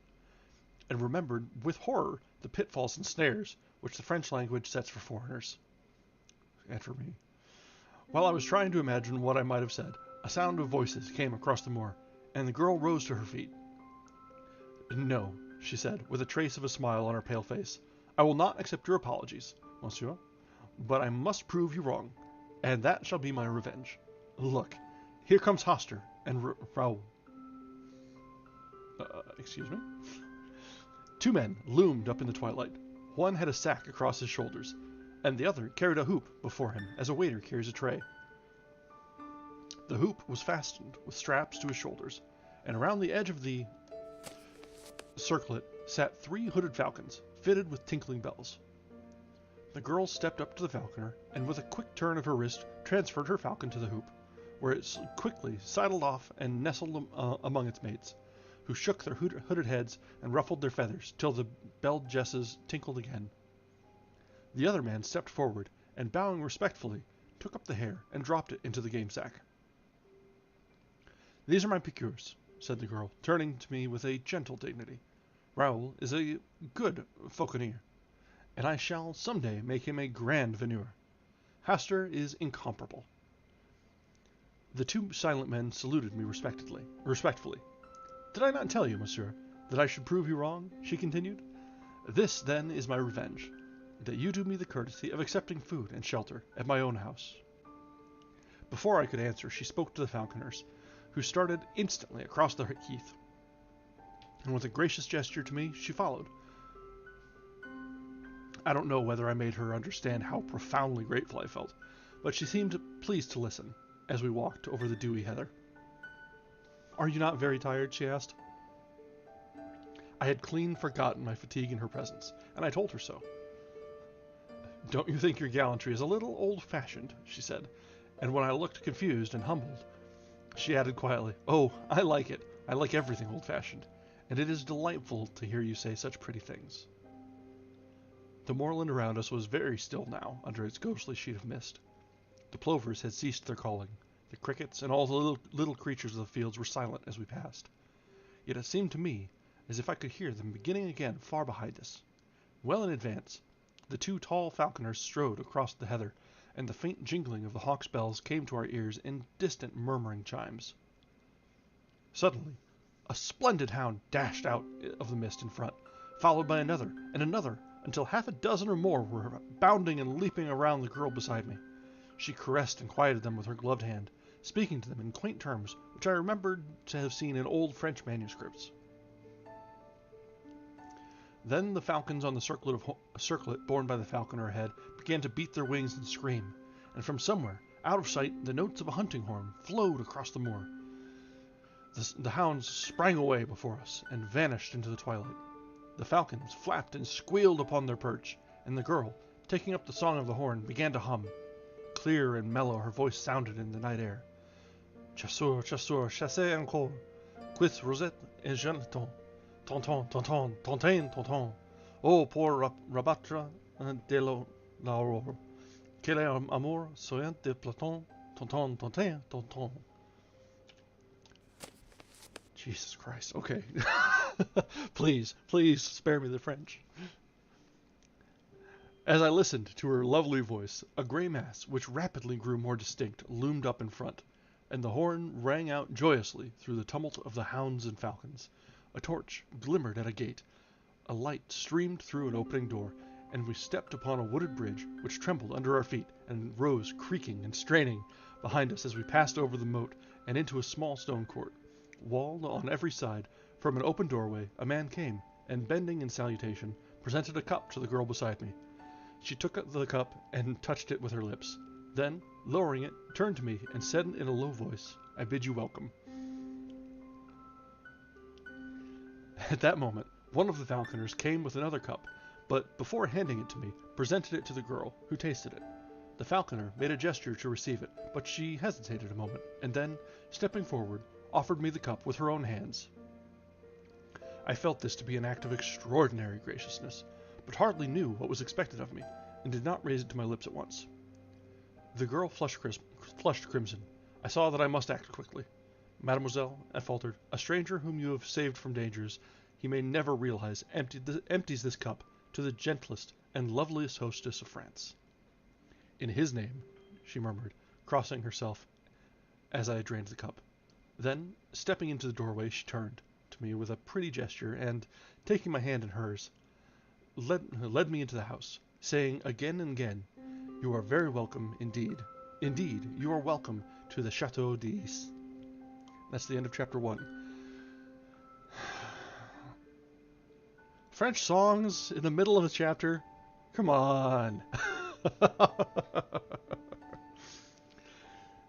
and remembered with horror the pitfalls and snares which the French language sets for foreigners. And for me. While I was trying to imagine what I might have said, a sound of voices came across the moor, and the girl rose to her feet. No, she said, with a trace of a smile on her pale face. I will not accept your apologies, monsieur, but I must prove you wrong, and that shall be my revenge. Look, here comes Hoster and Raoul. Excuse me? Two men loomed up in the twilight. One had a sack across his shoulders, and the other carried a hoop before him as a waiter carries a tray. The hoop was fastened with straps to his shoulders, and around the edge of the circlet sat 3 hooded falcons, fitted with tinkling bells. The girl stepped up to the falconer, and with a quick turn of her wrist, transferred her falcon to the hoop, where it quickly sidled off and nestled among its mates, who shook their hooded heads and ruffled their feathers till the belled jesses tinkled again. The other man stepped forward, and bowing respectfully, took up the hare and dropped it into the game sack. These are my piqûres, said the girl, turning to me with a gentle dignity. Raoul is a good fauconnier, and I shall some day make him a grand veneur. Hastur is incomparable. The 2 silent men saluted me respectfully. Did I not tell you, monsieur, that I should prove you wrong? She continued. This, then, is my revenge, that you do me the courtesy of accepting food and shelter at my own house. Before I could answer, she spoke to the falconers, who started instantly across the heath, and with a gracious gesture to me, she followed. I don't know whether I made her understand how profoundly grateful I felt, but she seemed pleased to listen, as we walked over the dewy heather. Are you not very tired? She asked. I had clean forgotten my fatigue in her presence, and I told her so. Don't you think your gallantry is a little old-fashioned? She said, and when I looked confused and humbled, she added quietly, Oh, I like it. I like everything old-fashioned, and it is delightful to hear you say such pretty things. The moorland around us was very still now under its ghostly sheet of mist. The plovers had ceased their calling. The crickets and all the little creatures of the fields were silent as we passed. Yet it seemed to me as if I could hear them beginning again far behind us. Well in advance, the 2 tall falconers strode across the heather, and the faint jingling of the hawks' bells came to our ears in distant murmuring chimes. Suddenly, a splendid hound dashed out of the mist in front, followed by another and another, until half a dozen or more were bounding and leaping around the girl beside me. She caressed and quieted them with her gloved hand, speaking to them in quaint terms which I remembered to have seen in old French manuscripts. Then the falcons on the circlet borne by the falconer ahead began to beat their wings and scream, and from somewhere, out of sight, the notes of a hunting horn flowed across the moor. The hounds sprang away before us and vanished into the twilight. The falcons flapped and squealed upon their perch, and the girl, taking up the song of the horn, began to hum. Clear and mellow her voice sounded in the night air. Chasseur, chasseur, chassez encore, quis rosette et jeanneton, tonton, tonton, tontain, tonton, oh, pour rabattre de l'aurore, quel amour soyant de Platon, tonton, tontain, tonton. Jesus Christ, okay. Please spare me the French. As I listened to her lovely voice, a gray mass, which rapidly grew more distinct, loomed up in front, and the horn rang out joyously through the tumult of the hounds and falcons. A torch glimmered at a gate, a light streamed through an opening door, and we stepped upon a wooded bridge, which trembled under our feet and rose creaking and straining behind us as we passed over the moat and into a small stone court. Walled on every side, from an open doorway, a man came, and bending in salutation, presented a cup to the girl beside me. She took the cup and touched it with her lips. Then, lowering it, turned to me and said in a low voice, "I bid you welcome." At that moment, one of the falconers came with another cup, but before handing it to me, presented it to the girl, who tasted it. The falconer made a gesture to receive it, but she hesitated a moment, and then, stepping forward, offered me the cup with her own hands. I felt this to be an act of extraordinary graciousness, but hardly knew what was expected of me, and did not raise it to my lips at once. The girl flushed crimson. I saw that I must act quickly. "Mademoiselle," I faltered, "a stranger whom you have saved from dangers he may never realize empties this cup to the gentlest and loveliest hostess of France." "In his name," she murmured, crossing herself as I drained the cup. Then, stepping into the doorway, she turned to me with a pretty gesture, and, taking my hand in hers, led me into the house, saying again and again, "You are very welcome indeed. Indeed, you are welcome to the Chateau d'Is." That's the end of chapter 1. French songs in the middle of a chapter? Come on.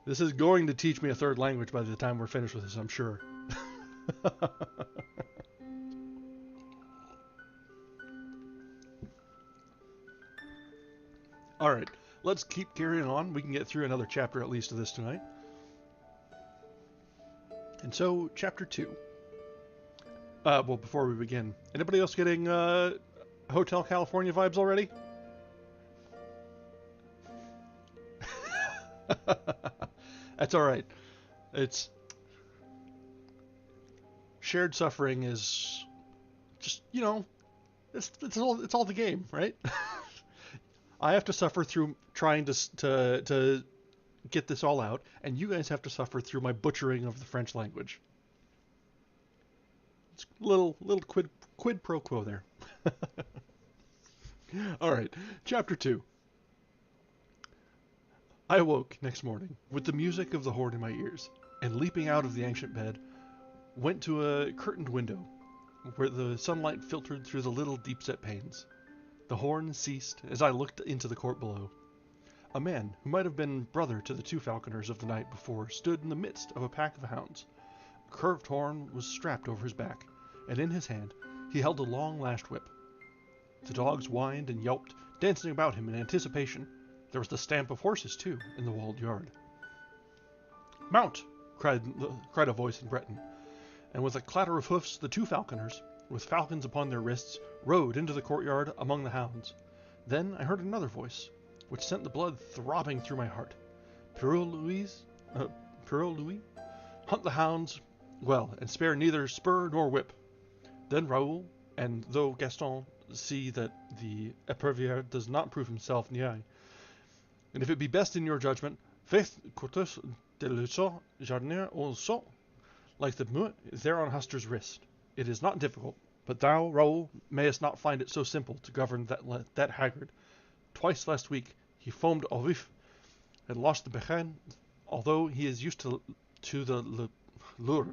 This is going to teach me a third language by the time we're finished with this, I'm sure. Alright, let's keep carrying on. We can get through another chapter at least of this tonight. And so, chapter 2. Well, before we begin, anybody else getting Hotel California vibes already? That's alright. It's... shared suffering is just, you know, it's all the game, right? I have to suffer through trying to get this all out, and you guys have to suffer through my butchering of the French language. It's a little quid pro quo there. Alright, chapter 2. I awoke next morning with the music of the horn in my ears, and leaping out of the ancient bed, went to a curtained window, where the sunlight filtered through the little deep-set panes. The horn ceased as I looked into the court below. A man, who might have been brother to the 2 falconers of the night before, stood in the midst of a pack of hounds. A curved horn was strapped over his back, and in his hand he held a long-lashed whip. The dogs whined and yelped, dancing about him in anticipation. There was the stamp of horses, too, in the walled yard. "Mount!" cried a voice in Breton, and with a clatter of hoofs the 2 falconers, with falcons upon their wrists, rode into the courtyard among the hounds. Then I heard another voice, which sent the blood throbbing through my heart. Pierrot Louis, hunt the hounds well, and spare neither spur nor whip." Then Raoul, and though Gaston see that the épervier does not prove himself niais, and if it be best in your judgment, faites courteuse de l'usau jardinier au saut, like the meute there on Huster's wrist. It is not difficult, but thou, Raoul, mayest not find it so simple to govern that haggard. Twice last week he foamed au vif, and lost the bechen, although he is used to the lure.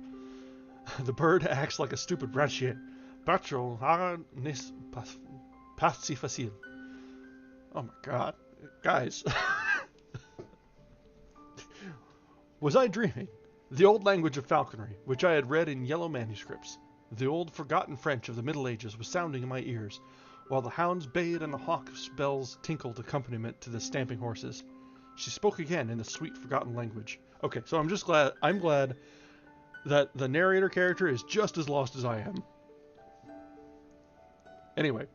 The bird acts like a stupid branchier. Patron hara n'est pas si facile. Oh my god. Guys. Was I dreaming? The old language of falconry, which I had read in yellow manuscripts, the old forgotten French of the Middle Ages, was sounding in my ears, while the hounds bayed and the hawk's bells tinkled accompaniment to the stamping horses. She spoke again in the sweet forgotten language. Okay, so I'm glad that the narrator character is just as lost as I am. Anyway.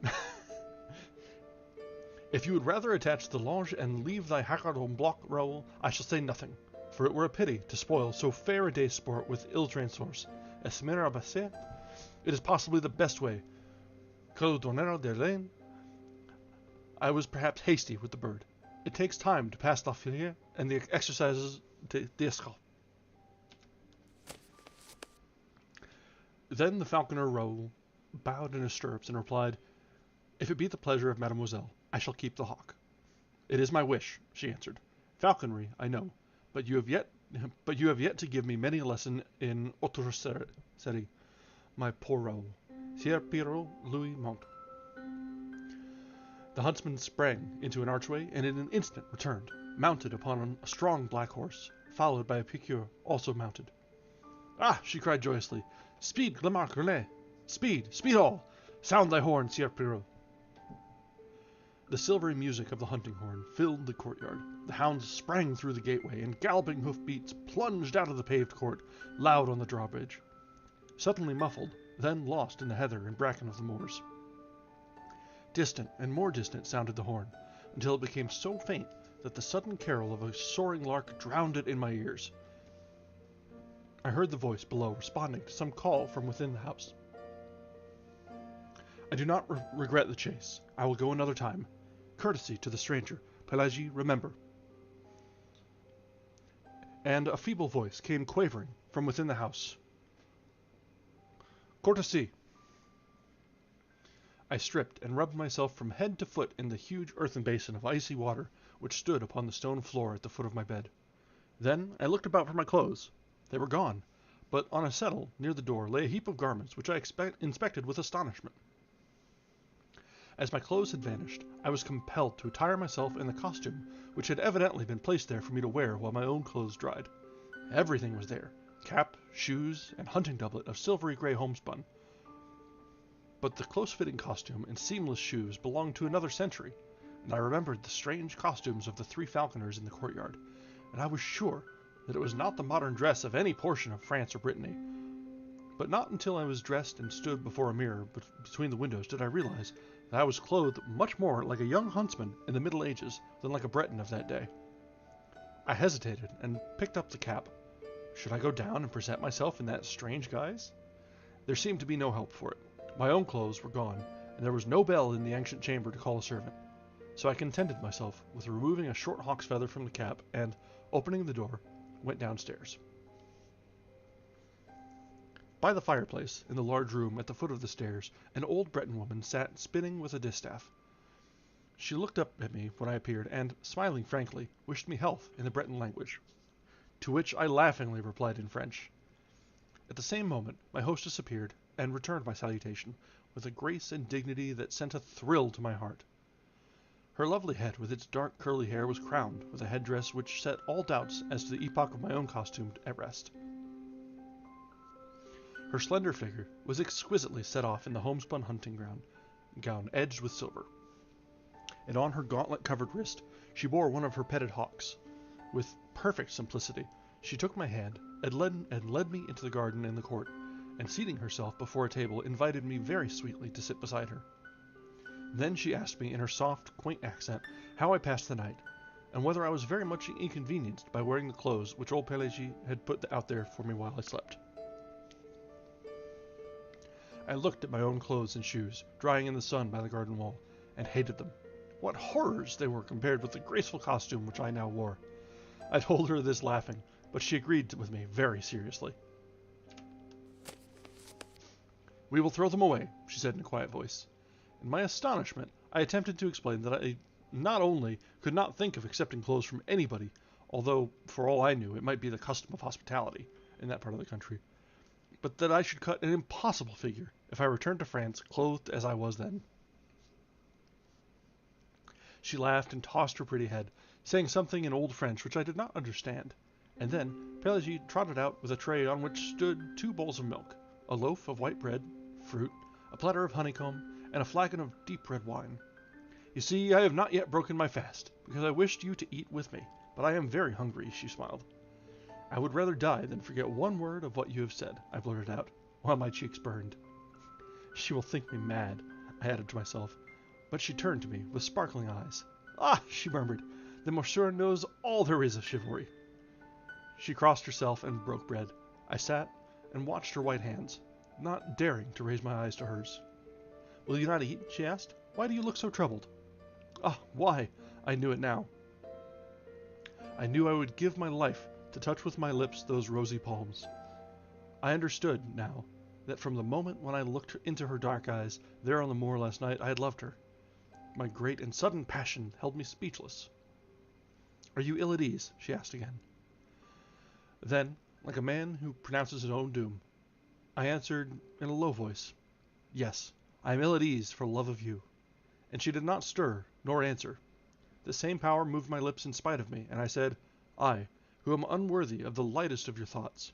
If you would rather attach the longe and leave thy haggard en bloc, Raoul, I shall say nothing, for it were a pity to spoil so fair a day's sport with ill transours. Esmer abassé, it is possibly the best way. Que le donneur de laine. I was perhaps hasty with the bird. It takes time to pass la filière and the exercises d'escalade. Then the falconer Raoul bowed in his stirrups and replied, "If it be the pleasure of Mademoiselle, I shall keep the hawk." "It is my wish," she answered. "Falconry, I know, but you have yet to give me many a lesson in autorcerie, my poor Raoul. Sieur Pierrot Louis Mont." The huntsman sprang into an archway and in an instant returned, mounted upon a strong black horse, followed by a piqueur also mounted. "Ah!" she cried joyously. "Speed, Glemark Relais! Speed! Speed all! Sound thy horn, Sieur Pirot!" The silvery music of the hunting horn filled the courtyard. The hounds sprang through the gateway, and galloping hoof-beats plunged out of the paved court, loud on the drawbridge. Suddenly muffled, then lost in the heather and bracken of the moors. Distant and more distant sounded the horn, until it became so faint that the sudden carol of a soaring lark drowned it in my ears. I heard the voice below responding to some call from within the house. "I do not regret the chase. I will go another time. Courtesy to the stranger. Pelagie, remember." And a feeble voice came quavering from within the house. "Courtesy." I stripped and rubbed myself from head to foot in the huge earthen basin of icy water which stood upon the stone floor at the foot of my bed. Then I looked about for my clothes. They were gone, but on a settle near the door lay a heap of garments which I inspected with astonishment. As my clothes had vanished, I was compelled to attire myself in the costume which had evidently been placed there for me to wear while my own clothes dried. Everything was there: cap, shoes, and hunting doublet of silvery gray homespun. But the close-fitting costume and seamless shoes belonged to another century, and I remembered the strange costumes of the 3 falconers in the courtyard, and I was sure that it was not the modern dress of any portion of France or Brittany. But not until I was dressed and stood before a mirror between the windows did I realize that I was clothed much more like a young huntsman in the Middle Ages than like a Breton of that day. I hesitated and picked up the cap. Should I go down and present myself in that strange guise? There seemed to be no help for it. My own clothes were gone, and there was no bell in the ancient chamber to call a servant. So I contented myself with removing a short hawk's feather from the cap and, opening the door, went downstairs. By the fireplace, in the large room at the foot of the stairs, an old Breton woman sat spinning with a distaff. She looked up at me when I appeared and, smiling frankly, wished me health in the Breton language, to which I laughingly replied in French. At the same moment my hostess appeared and returned my salutation with a grace and dignity that sent a thrill to my heart. Her lovely head with its dark curly hair was crowned with a headdress which set all doubts as to the epoch of my own costume at rest. Her slender figure was exquisitely set off in the homespun hunting gown edged with silver, and on her gauntlet-covered wrist she bore one of her petted hawks. With perfect simplicity, she took my hand and led me into the garden and the court, and seating herself before a table, invited me very sweetly to sit beside her. Then she asked me in her soft, quaint accent how I passed the night, and whether I was very much inconvenienced by wearing the clothes which old Pelagie had put out there for me while I slept. I looked at my own clothes and shoes, drying in the sun by the garden wall, and hated them. What horrors they were compared with the graceful costume which I now wore. I told her this laughing, but she agreed with me very seriously. "We will throw them away," she said in a quiet voice. In my astonishment, I attempted to explain that I not only could not think of accepting clothes from anybody, although, for all I knew, it might be the custom of hospitality in that part of the country, but that I should cut an impossible figure if I returned to France clothed as I was then. She laughed and tossed her pretty head, saying something in old French which I did not understand, and then Pelagie trotted out with a tray on which stood 2 bowls of milk, a loaf of white bread, fruit, a platter of honeycomb, and a flagon of deep red wine. "You see, I have not yet broken my fast, because I wished you to eat with me, but I am very hungry," she smiled. "I would rather die than forget one word of what you have said," I blurted out, while my cheeks burned. "She will think me mad," I added to myself, but she turned to me with sparkling eyes. "Ah," she murmured, "then monsieur knows all there is of chivalry." She crossed herself and broke bread. I sat and watched her white hands, not daring to raise my eyes to hers. "Will you not eat?" she asked. "Why do you look so troubled?" "Ah, why?" I knew it now. I knew I would give my life to touch with my lips those rosy palms. I understood, now, that from the moment when I looked into her dark eyes, there on the moor last night, I had loved her. My great and sudden passion held me speechless. "Are you ill at ease?" she asked again. Then, like a man who pronounces his own doom, I answered in a low voice, "Yes, I am ill at ease for love of you." and she did not stir nor answer. The same power moved my lips in spite of me, and I said, I, who am unworthy of the lightest of your thoughts,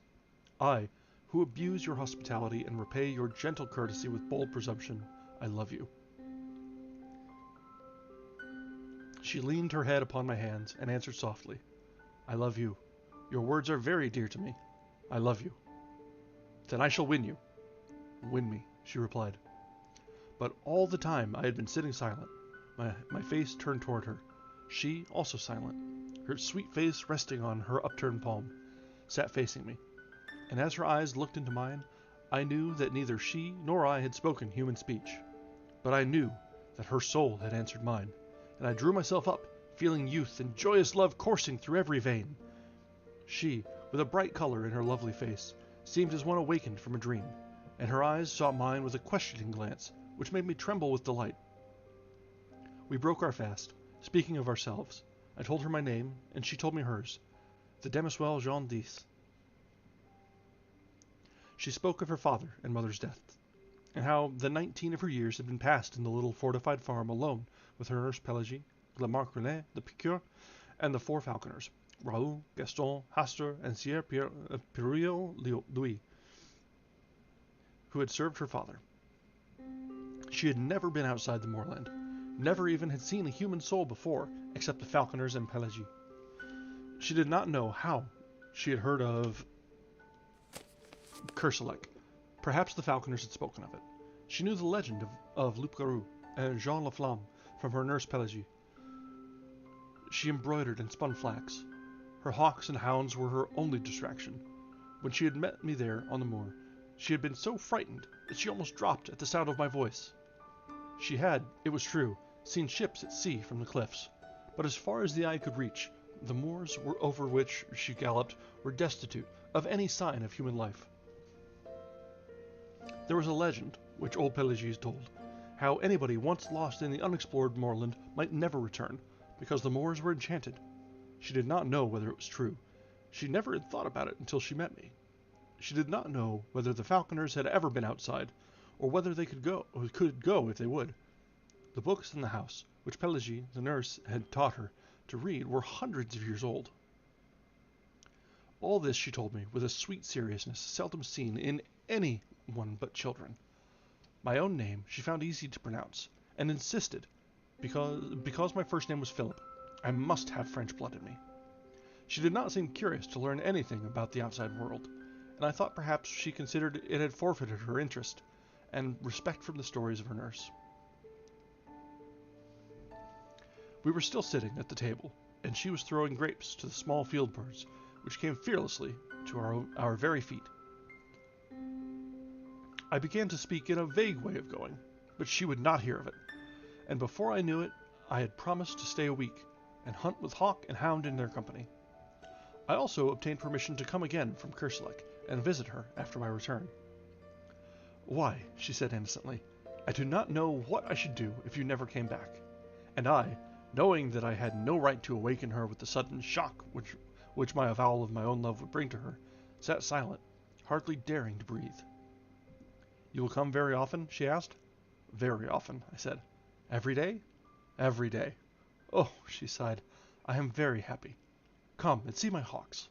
I, who abuse your hospitality and repay your gentle courtesy with bold presumption, I love you. She leaned her head upon my hands and answered softly, I love you. Your words are very dear to me. I love you. Then I shall win you. Win me, she replied. But all the time I had been sitting silent, my face turned toward her. She, also silent, her sweet face resting on her upturned palm, sat facing me. And as her eyes looked into mine, I knew that neither she nor I had spoken human speech. But I knew that her soul had answered mine, and I drew myself up, feeling youth and joyous love coursing through every vein. She, with a bright color in her lovely face, seemed as one awakened from a dream, and her eyes sought mine with a questioning glance, which made me tremble with delight. We broke our fast, speaking of ourselves. I told her my name, and she told me hers, the Demoiselle Jean d'Ys. She spoke of her father and mother's death, and how the 19 of her years had been passed in the little fortified farm alone with her nurse Pelagie, Glamar-Crenet, the piqueur, and the 4 falconers, Raoul, Gaston, Hastur, and Sieur Pierrot Louis, who had served her father. She had never been outside the moorland, never even had seen a human soul before, except the falconers and Pelagie. She did not know how she had heard of Kerselec. Perhaps the falconers had spoken of it. She knew the legend of Loup-Garou and Jean Laflamme from her nurse Pelagie. She embroidered and spun flax. Her hawks and hounds were her only distraction. When she had met me there on the moor, she had been so frightened that she almost dropped at the sound of my voice. She had, it was true, seen ships at sea from the cliffs, but as far as the eye could reach, the moors over which she galloped were destitute of any sign of human life. There was a legend, which old Pelagie told, how anybody once lost in the unexplored moorland might never return, because the moors were enchanted. She did not know whether it was true. She never had thought about it until she met me. She did not know whether the falconers had ever been outside, or whether they could go if they would. The books in the house, which Pelagie, the nurse, had taught her to read, were hundreds of years old. All this she told me with a sweet seriousness seldom seen in any one but children. My own name she found easy to pronounce, and insisted, because my first name was Philip, I must have French blood in me. She did not seem curious to learn anything about the outside world, and I thought perhaps she considered it had forfeited her interest and respect from the stories of her nurse. We were still sitting at the table, and she was throwing grapes to the small field birds, which came fearlessly to our very feet. I began to speak in a vague way of going, but she would not hear of it, and before I knew it, I had promised to stay a week, and hunt with hawk and hound in their company. I also obtained permission to come again from Kerselec, and visit her after my return. Why, she said innocently, I do not know what I should do if you never came back. And I, knowing that I had no right to awaken her with the sudden shock which my avowal of my own love would bring to her, sat silent, hardly daring to breathe. You will come very often? She asked. Very often, I said. Every day? Every day. Oh, she sighed, I am very happy. Come and see my hawks.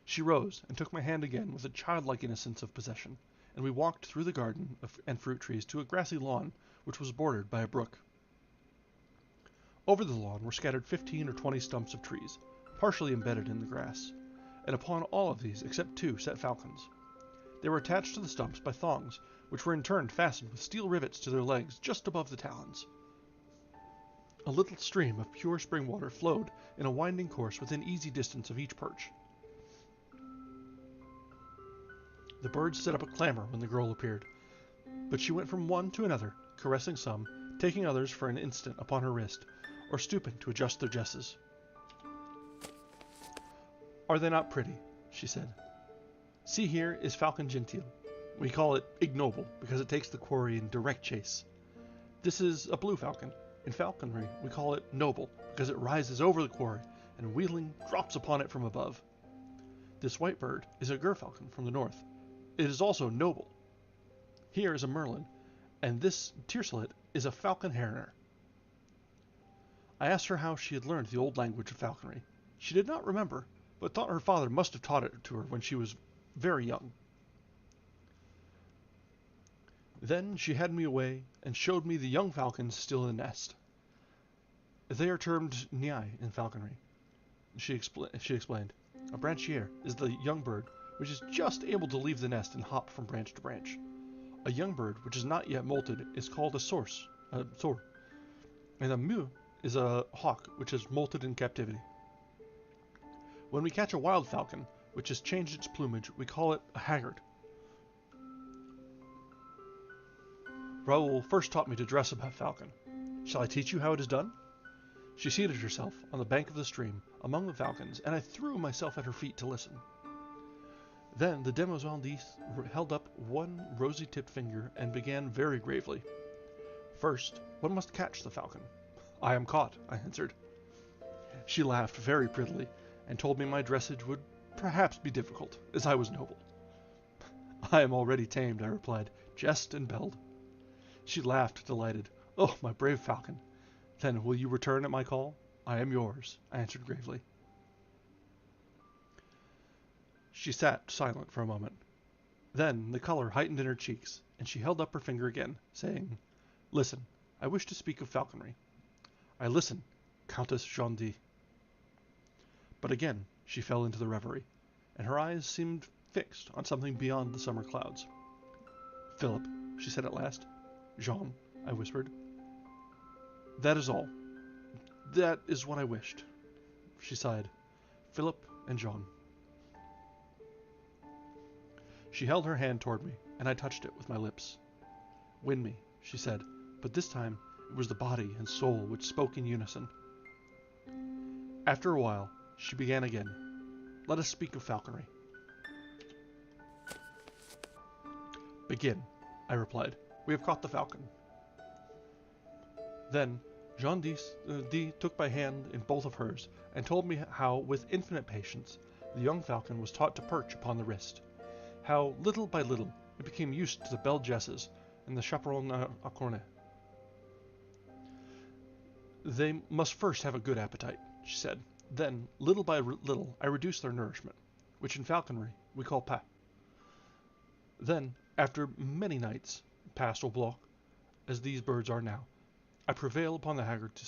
She rose and took my hand again with a childlike innocence of possession, and we walked through the garden and fruit trees to a grassy lawn which was bordered by a brook. Over the lawn were scattered 15 or 20 stumps of trees, partially embedded in the grass, and upon all of these except 2 sat falcons. They were attached to the stumps by thongs, which were in turn fastened with steel rivets to their legs just above the talons. A little stream of pure spring water flowed in a winding course within easy distance of each perch. The birds set up a clamor when the girl appeared, but she went from one to another, caressing some, taking others for an instant upon her wrist, or stooping to adjust their jesses. Are they not pretty? She said. See, here is Falcon Gentile. We call it ignoble because it takes the quarry in direct chase. This is a blue falcon. In falconry, we call it noble because it rises over the quarry and wheeling drops upon it from above. This white bird is a gerfalcon from the north. It is also noble. Here is a merlin, and this tiercelet is a falcon hariner. I asked her how she had learned the old language of falconry. She did not remember, but thought her father must have taught it to her when she was very young. Then she had me away and showed me the young falcons still in the nest. They are termed niai in falconry. She explained. A branchier is the young bird which is just able to leave the nest and hop from branch to branch. A young bird which is not yet molted is called a source, and a mu is a hawk which is molted in captivity. When we catch a wild falcon which has changed its plumage, we call it a haggard. Raoul first taught me to dress a falcon. Shall I teach you how it is done? She seated herself on the bank of the stream among the falcons, and I threw myself at her feet to listen. Then the demoiselle held up one rosy-tipped finger and began very gravely. First, one must catch the falcon. I am caught, I answered. She laughed very prettily and told me my dressage would perhaps be difficult, as I was noble. I am already tamed, I replied, jest and belled. She laughed, delighted. Oh, my brave falcon. Then will you return at my call? I am yours, I answered gravely. She sat silent for a moment. Then the color heightened in her cheeks, and she held up her finger again, saying, Listen, I wish to speak of falconry. I listen, Countess Jean D. But again she fell into the reverie, and her eyes seemed fixed on something beyond the summer clouds. Philip, she said at last. Jean, I whispered. That is all. That is what I wished. She sighed. Philip and Jean. She held her hand toward me, and I touched it with my lips. Win me, she said, but this time it was the body and soul which spoke in unison. After a while, she began again. Let us speak of falconry. Begin, I replied. We have caught the falcon. Then Jean D took my hand in both of hers and told me how, with infinite patience, the young falcon was taught to perch upon the wrist, how, little by little, it became used to the belle jesses and the chaperon à cornet. They must first have a good appetite, she said. Then, little by little, I reduced their nourishment, which in falconry we call pas. Then, after many nights passed au bloc, as these birds are now, I prevail upon the haggard to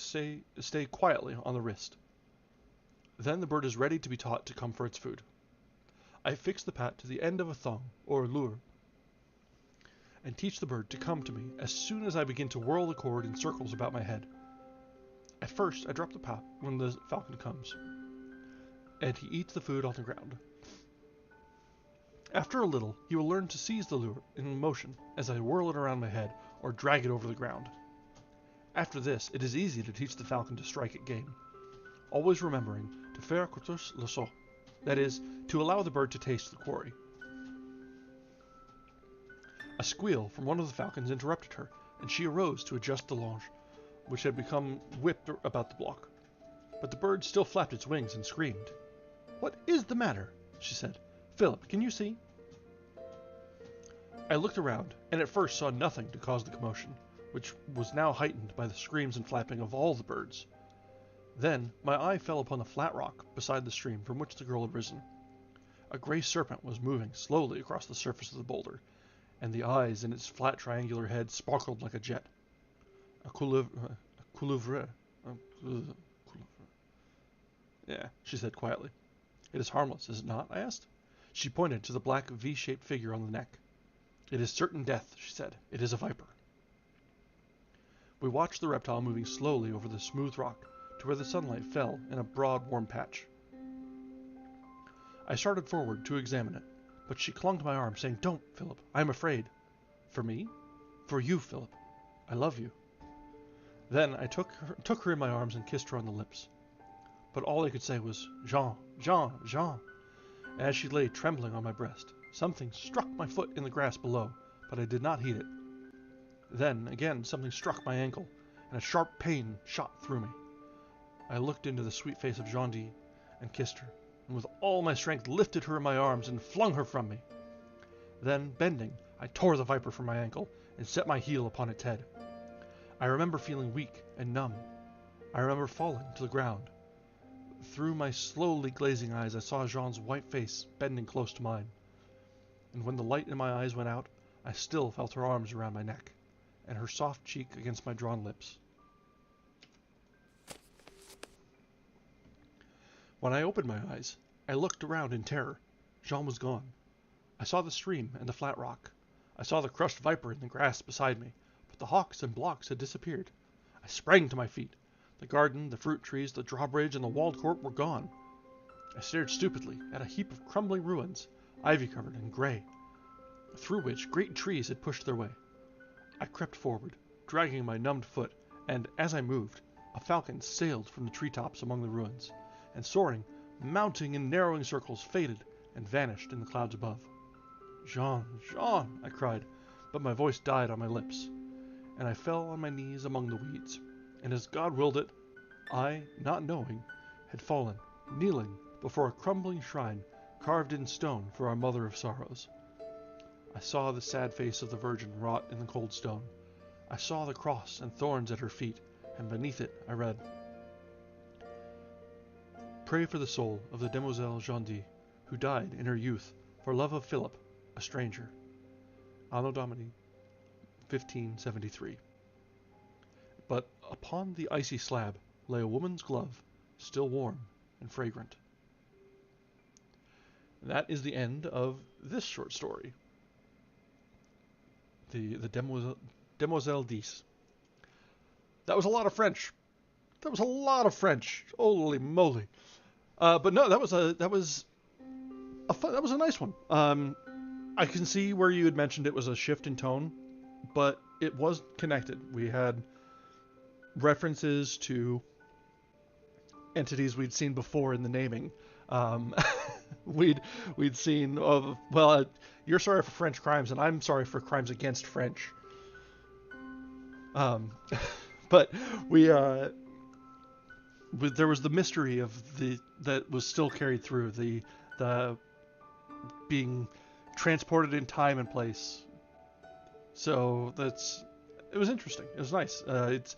stay quietly on the wrist. Then the bird is ready to be taught to come for its food. I fix the pat to the end of a thong, or lure, and teach the bird to come to me as soon as I begin to whirl the cord in circles about my head. At first, I drop the pat when the falcon comes, and he eats the food on the ground. After a little, he will learn to seize the lure in motion as I whirl it around my head or drag it over the ground. After this, it is easy to teach the falcon to strike at game, always remembering to faire courtois le saut, that is, to allow the bird to taste the quarry. A squeal from one of the falcons interrupted her, and she arose to adjust the longe, which had become whipped about the block. But the bird still flapped its wings and screamed. What is the matter? She said. Philip, can you see? I looked around, and at first saw nothing to cause the commotion, which was now heightened by the screams and flapping of all the birds. Then my eye fell upon the flat rock beside the stream from which the girl had risen. A gray serpent was moving slowly across the surface of the boulder, and the eyes in its flat triangular head sparkled like a jet. A couleuvre. Yeah, she said quietly. It is harmless, is it not? I asked. She pointed to the black V-shaped figure on the neck. It is certain death, she said. It is a viper. We watched the reptile moving slowly over the smooth rock to where the sunlight fell in a broad, warm patch. I started forward to examine it, but she clung to my arm, saying, Don't, Philip, I am afraid. For me? For you, Philip. I love you. Then I took her in my arms and kissed her on the lips. But all I could say was, Jean, Jean, Jean. As she lay trembling on my breast, something struck my foot in the grass below, but I did not heed it. Then, again, something struck my ankle, and a sharp pain shot through me. I looked into the sweet face of Jean D and kissed her, and with all my strength lifted her in my arms and flung her from me. Then, bending, I tore the viper from my ankle and set my heel upon its head. I remember feeling weak and numb. I remember falling to the ground. Through my slowly glazing eyes, I saw Jean's white face bending close to mine. And when the light in my eyes went out, I still felt her arms around my neck, and her soft cheek against my drawn lips. When I opened my eyes, I looked around in terror. Jean was gone. I saw the stream and the flat rock. I saw the crushed viper in the grass beside me, but the hawks and blocks had disappeared. I sprang to my feet. The garden, the fruit trees, the drawbridge, and the walled court were gone. I stared stupidly at a heap of crumbling ruins, ivy-covered and gray, through which great trees had pushed their way. I crept forward, dragging my numbed foot, and as I moved, a falcon sailed from the treetops among the ruins, and soaring, mounting in narrowing circles, faded and vanished in the clouds above. Jean, Jean, I cried, but my voice died on my lips, and I fell on my knees among the weeds, and as God willed it, I, not knowing, had fallen, kneeling before a crumbling shrine carved in stone for our Mother of Sorrows. I saw the sad face of the Virgin wrought in the cold stone. I saw the cross and thorns at her feet, and beneath it I read, "Pray for the soul of the Demoiselle Jeandy, who died in her youth for love of Philip, a stranger. Anno Domini 1573. But upon the icy slab lay a woman's glove, still warm and fragrant." That is the end of this short story. The Demoiselle Dix. That was a lot of French. Holy moly! But no, that was a nice one. I can see where you had mentioned it was a shift in tone, but it was connected. We had references to entities we'd seen before in the naming. We'd seen you're sorry for French crimes, and I'm sorry for crimes against French. But there was the mystery of that was still carried through the being transported in time and place. So it was interesting. It was nice. It's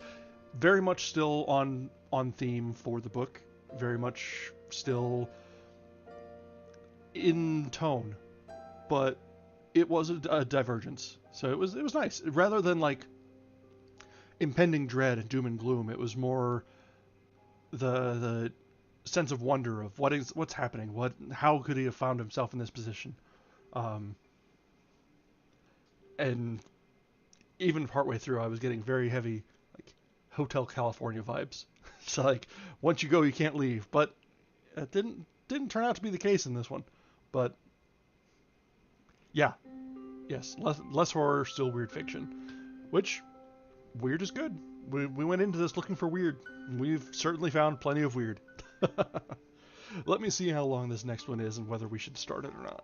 very much still on theme for the book. Very much still in tone, but it was a divergence. So it was nice. Rather than like impending dread and doom and gloom, it was more the sense of wonder of what's happening. How could he have found himself in this position? And even partway through, I was getting very heavy, like Hotel California vibes. So like once you go, you can't leave. But it didn't turn out to be the case in this one. But yeah, yes, less horror, still weird fiction, which weird is good. We went into this looking for weird. We've certainly found plenty of weird. Let me see how long this next one is and whether we should start it or not.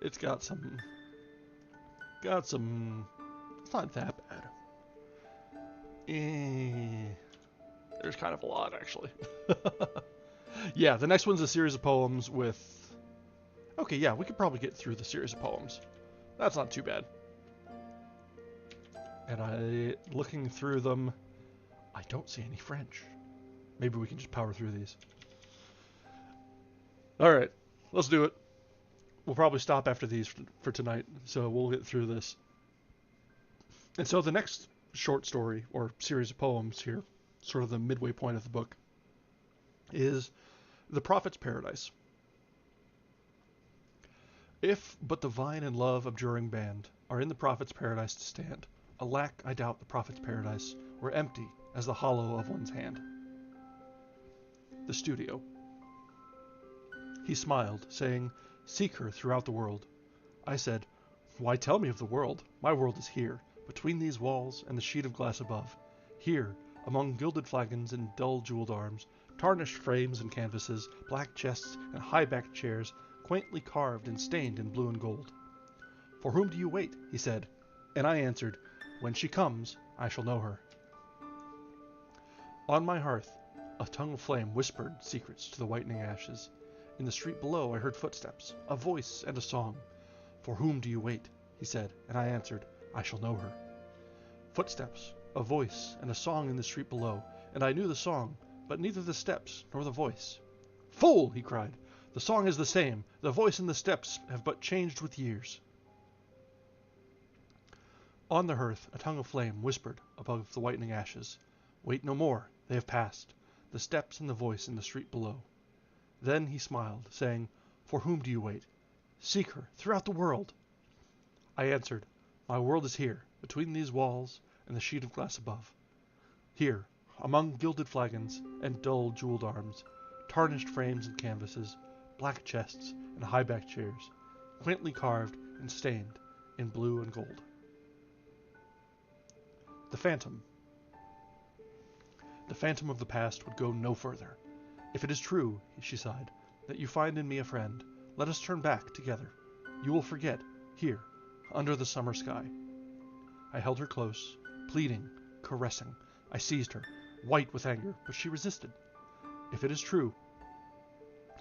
It's got some, it's not that bad. There's kind of a lot, actually. Yeah, the next one's a series of poems with, okay, yeah, we could probably get through the series of poems. That's not too bad. And looking through them, I don't see any French. Maybe we can just power through these. Alright, let's do it. We'll probably stop after these for tonight, so we'll get through this. And so the next short story, or series of poems here, sort of the midway point of the book, is The Prophet's Paradise. If but the vine and love abjuring band are in the prophet's paradise to stand, alack, I doubt the prophet's paradise were empty as the hollow of one's hand. The studio. He smiled, saying, "Seek her throughout the world." I said, "Why tell me of the world? My world is here, between these walls and the sheet of glass above. Here, among gilded flagons and dull jeweled arms, tarnished frames and canvases, black chests and high-backed chairs, quaintly carved and stained in blue and gold." "For whom do you wait?" he said, and I answered, "When she comes, I shall know her." On my hearth, a tongue of flame whispered secrets to the whitening ashes. In the street below I heard footsteps, a voice and a song. "For whom do you wait?" he said, and I answered, "I shall know her." Footsteps, a voice, and a song in the street below, and I knew the song, but neither the steps nor the voice. "Fool!" he cried. "The song is the same, the voice and the steps have but changed with years." On the hearth a tongue of flame whispered above the whitening ashes, "Wait no more, they have passed, the steps and the voice in the street below." Then he smiled, saying, "For whom do you wait? Seek her throughout the world." I answered, "My world is here, between these walls and the sheet of glass above. Here, among gilded flagons and dull jeweled arms, tarnished frames and canvases, black chests and high-backed chairs, quaintly carved and stained in blue and gold." The phantom. The phantom of the past would go no further. "If it is true," she sighed, "that you find in me a friend, let us turn back together. You will forget, here, under the summer sky." I held her close, pleading, caressing. I seized her, white with anger, but she resisted. "If it is true,"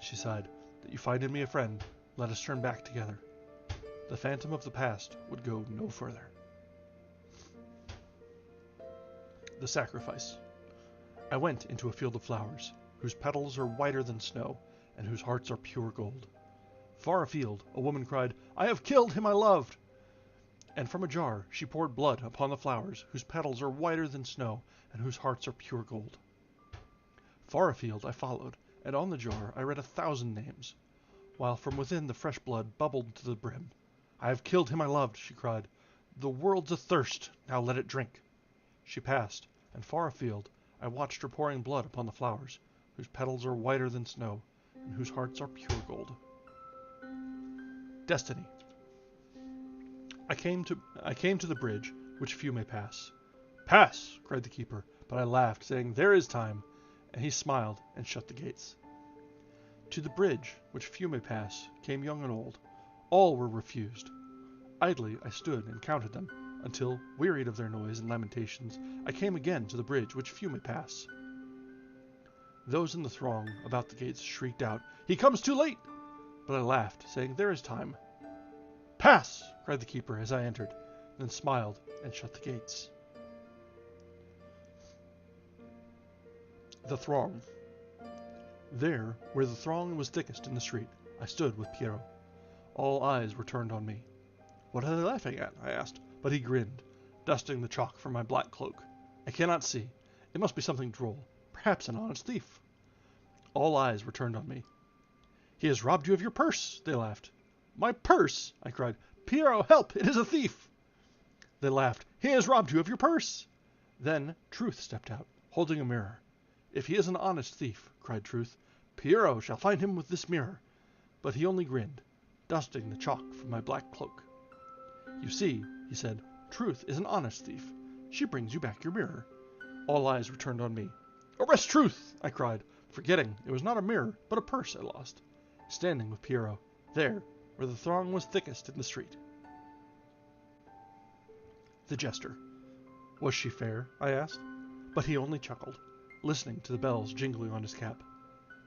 she sighed, "that you find in me a friend, let us turn back together." The phantom of the past would go no further. The sacrifice. I went into a field of flowers, whose petals are whiter than snow, and whose hearts are pure gold. Far afield, a woman cried, "I have killed him I loved!" And from a jar she poured blood upon the flowers, whose petals are whiter than snow, and whose hearts are pure gold. Far afield I followed, and on the jar I read 1,000 names, while from within the fresh blood bubbled to the brim. "I have killed him I loved," she cried. "The world's athirst, now let it drink." She passed, and far afield I watched her pouring blood upon the flowers, whose petals are whiter than snow, and whose hearts are pure gold. Destiny. I came to the bridge, which few may pass. "Pass!" cried the keeper, but I laughed, saying, "There is time," and he smiled and shut the gates. To the bridge, which few may pass, came young and old. All were refused. Idly I stood and counted them, until, wearied of their noise and lamentations, I came again to the bridge which few may pass. Those in the throng about the gates shrieked out, "He comes too late!" But I laughed, saying, "There is time." "Pass!" cried the keeper as I entered, then smiled and shut the gates. The throng. There, where the throng was thickest in the street, I stood with Piero. All eyes were turned on me. "What are they laughing at?" I asked, but he grinned, dusting the chalk from my black cloak. "I cannot see. It must be something droll, perhaps an honest thief." All eyes were turned on me. "He has robbed you of your purse," they laughed. "My purse!" I cried. "Piero, help! It is a thief!" They laughed. "He has robbed you of your purse!" Then Truth stepped out, holding a mirror. "If he is an honest thief," cried Truth, "Piero shall find him with this mirror." But he only grinned, dusting the chalk from my black cloak. "You see," he said, "Truth is an honest thief. She brings you back your mirror." All eyes were turned on me. "Arrest Truth!" I cried, forgetting it was not a mirror, but a purse I lost, standing with Piero, there, where the throng was thickest in the street. The jester. Was she fair? I asked, but he only chuckled, listening to the bells jingling on his cap.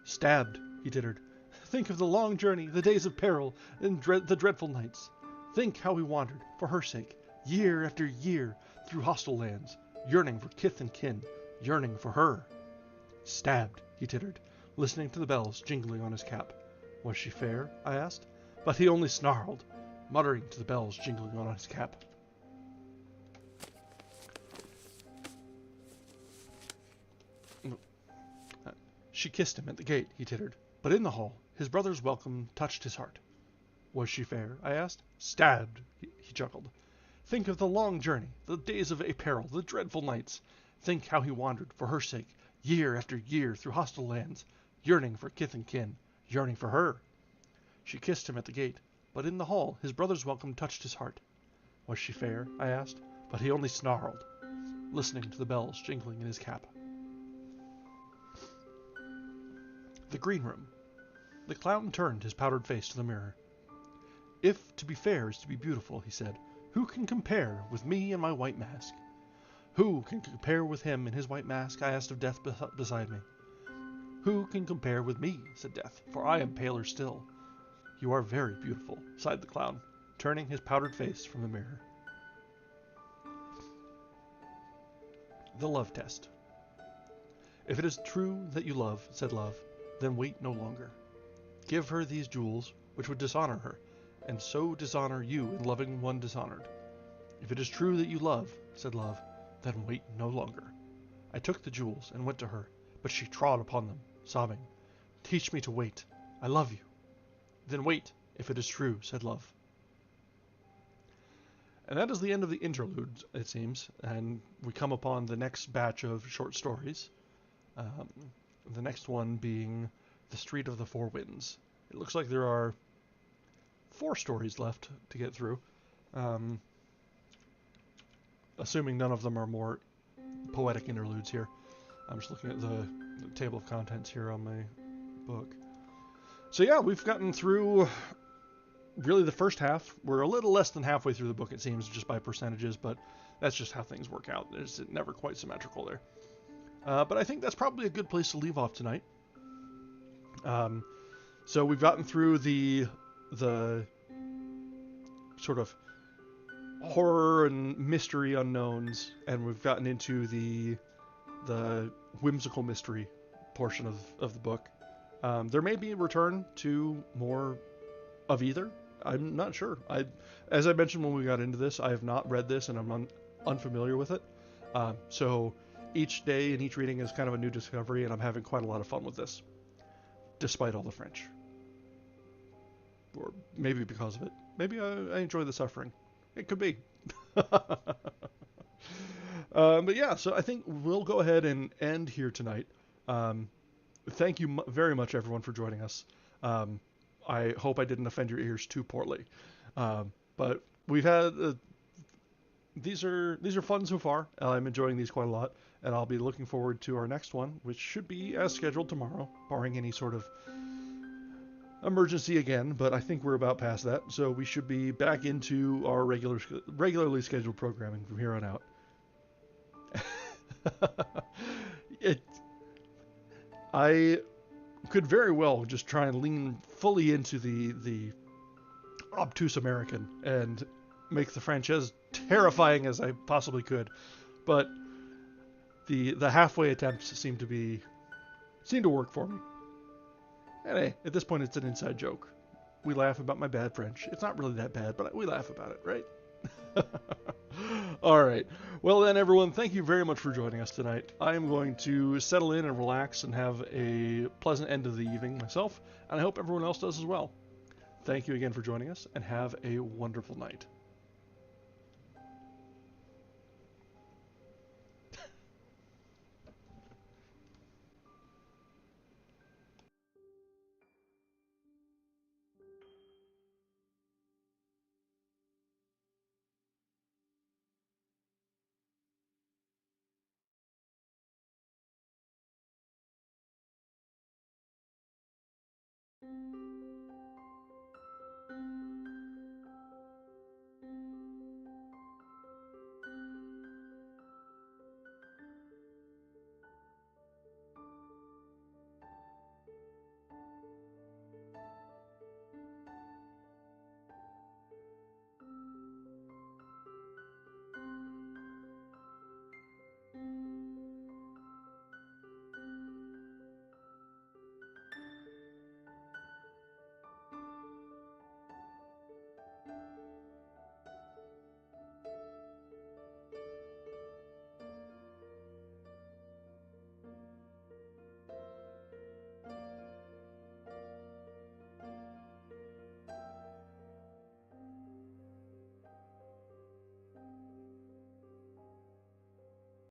"Stabbed," he tittered. "Think of the long journey, the days of peril, and the dreadful nights. Think how we wandered, for her sake, year after year, through hostile lands, yearning for kith and kin, yearning for her." "Stabbed," he tittered, listening to the bells jingling on his cap. Was she fair? I asked, but he only snarled, muttering to the bells jingling on his cap. She kissed him at the gate, he tittered, but in the hall his brother's welcome touched his heart. Was she fair? I asked. "Stabbed," he chuckled. Think of the long journey, the days of peril, the dreadful nights. Think how he wandered, for her sake, year after year through hostile lands, yearning for kith and kin, yearning for her. She kissed him at the gate, but in the hall his brother's welcome touched his heart. Was she fair? I asked, but he only snarled, listening to the bells jingling in his cap. The green room. The clown turned his powdered face to the mirror. "If to be fair is to be beautiful," he said, "who can compare with me and my white mask? Who can compare with him in his white mask? I asked of Death beside me. Who can compare with me? Said Death, for I am paler still. You are very beautiful, sighed the clown, turning his powdered face from the mirror. The Love Test. If it is true that you love, said Love, then wait no longer. Give her these jewels, which would dishonor her, and so dishonor you in loving one dishonored. If it is true that you love, said Love, then wait no longer. I took the jewels and went to her, but she trod upon them, sobbing, Teach me to wait. I love you. Then wait, if it is true, said Love. And that is the end of the interlude, it seems, and we come upon the next batch of short stories. The next one being The Street of the Four Winds. It looks like there are 4 stories left to get through, assuming none of them are more poetic interludes here. I'm just looking at the table of contents here on my book. So yeah, we've gotten through really the first half. We're a little less than halfway through the book, it seems, just by percentages, but that's just how things work out. It's never quite symmetrical there. But I think that's probably a good place to leave off tonight. So we've gotten through the sort of horror and mystery unknowns, and we've gotten into the whimsical mystery portion of the book. There may be a return to more of either. I'm not sure. As I mentioned when we got into this, I have not read this, and I'm unfamiliar with it. So each day and each reading is kind of a new discovery, and I'm having quite a lot of fun with this, despite all the French. Or maybe because of it. Maybe I enjoy the suffering. It could be. But yeah, so I think we'll go ahead and end here tonight. Thank you very much, everyone, for joining us. I hope I didn't offend your ears too poorly. But we've had these are fun so far. I'm enjoying these quite a lot, and I'll be looking forward to our next one, which should be as scheduled tomorrow, barring any sort of emergency again. But I think we're about past that, so we should be back into our regularly scheduled programming from here on out. I could very well just try and lean fully into the obtuse American and make the French as terrifying as I possibly could, but the halfway attempts seem to work for me. And hey, at this point it's an inside joke. We laugh about my bad French. It's not really that bad, but we laugh about it, right? All right. Well then, everyone, thank you very much for joining us tonight. I am going to settle in and relax and have a pleasant end of the evening myself, and I hope everyone else does as well. Thank you again for joining us, and have a wonderful night.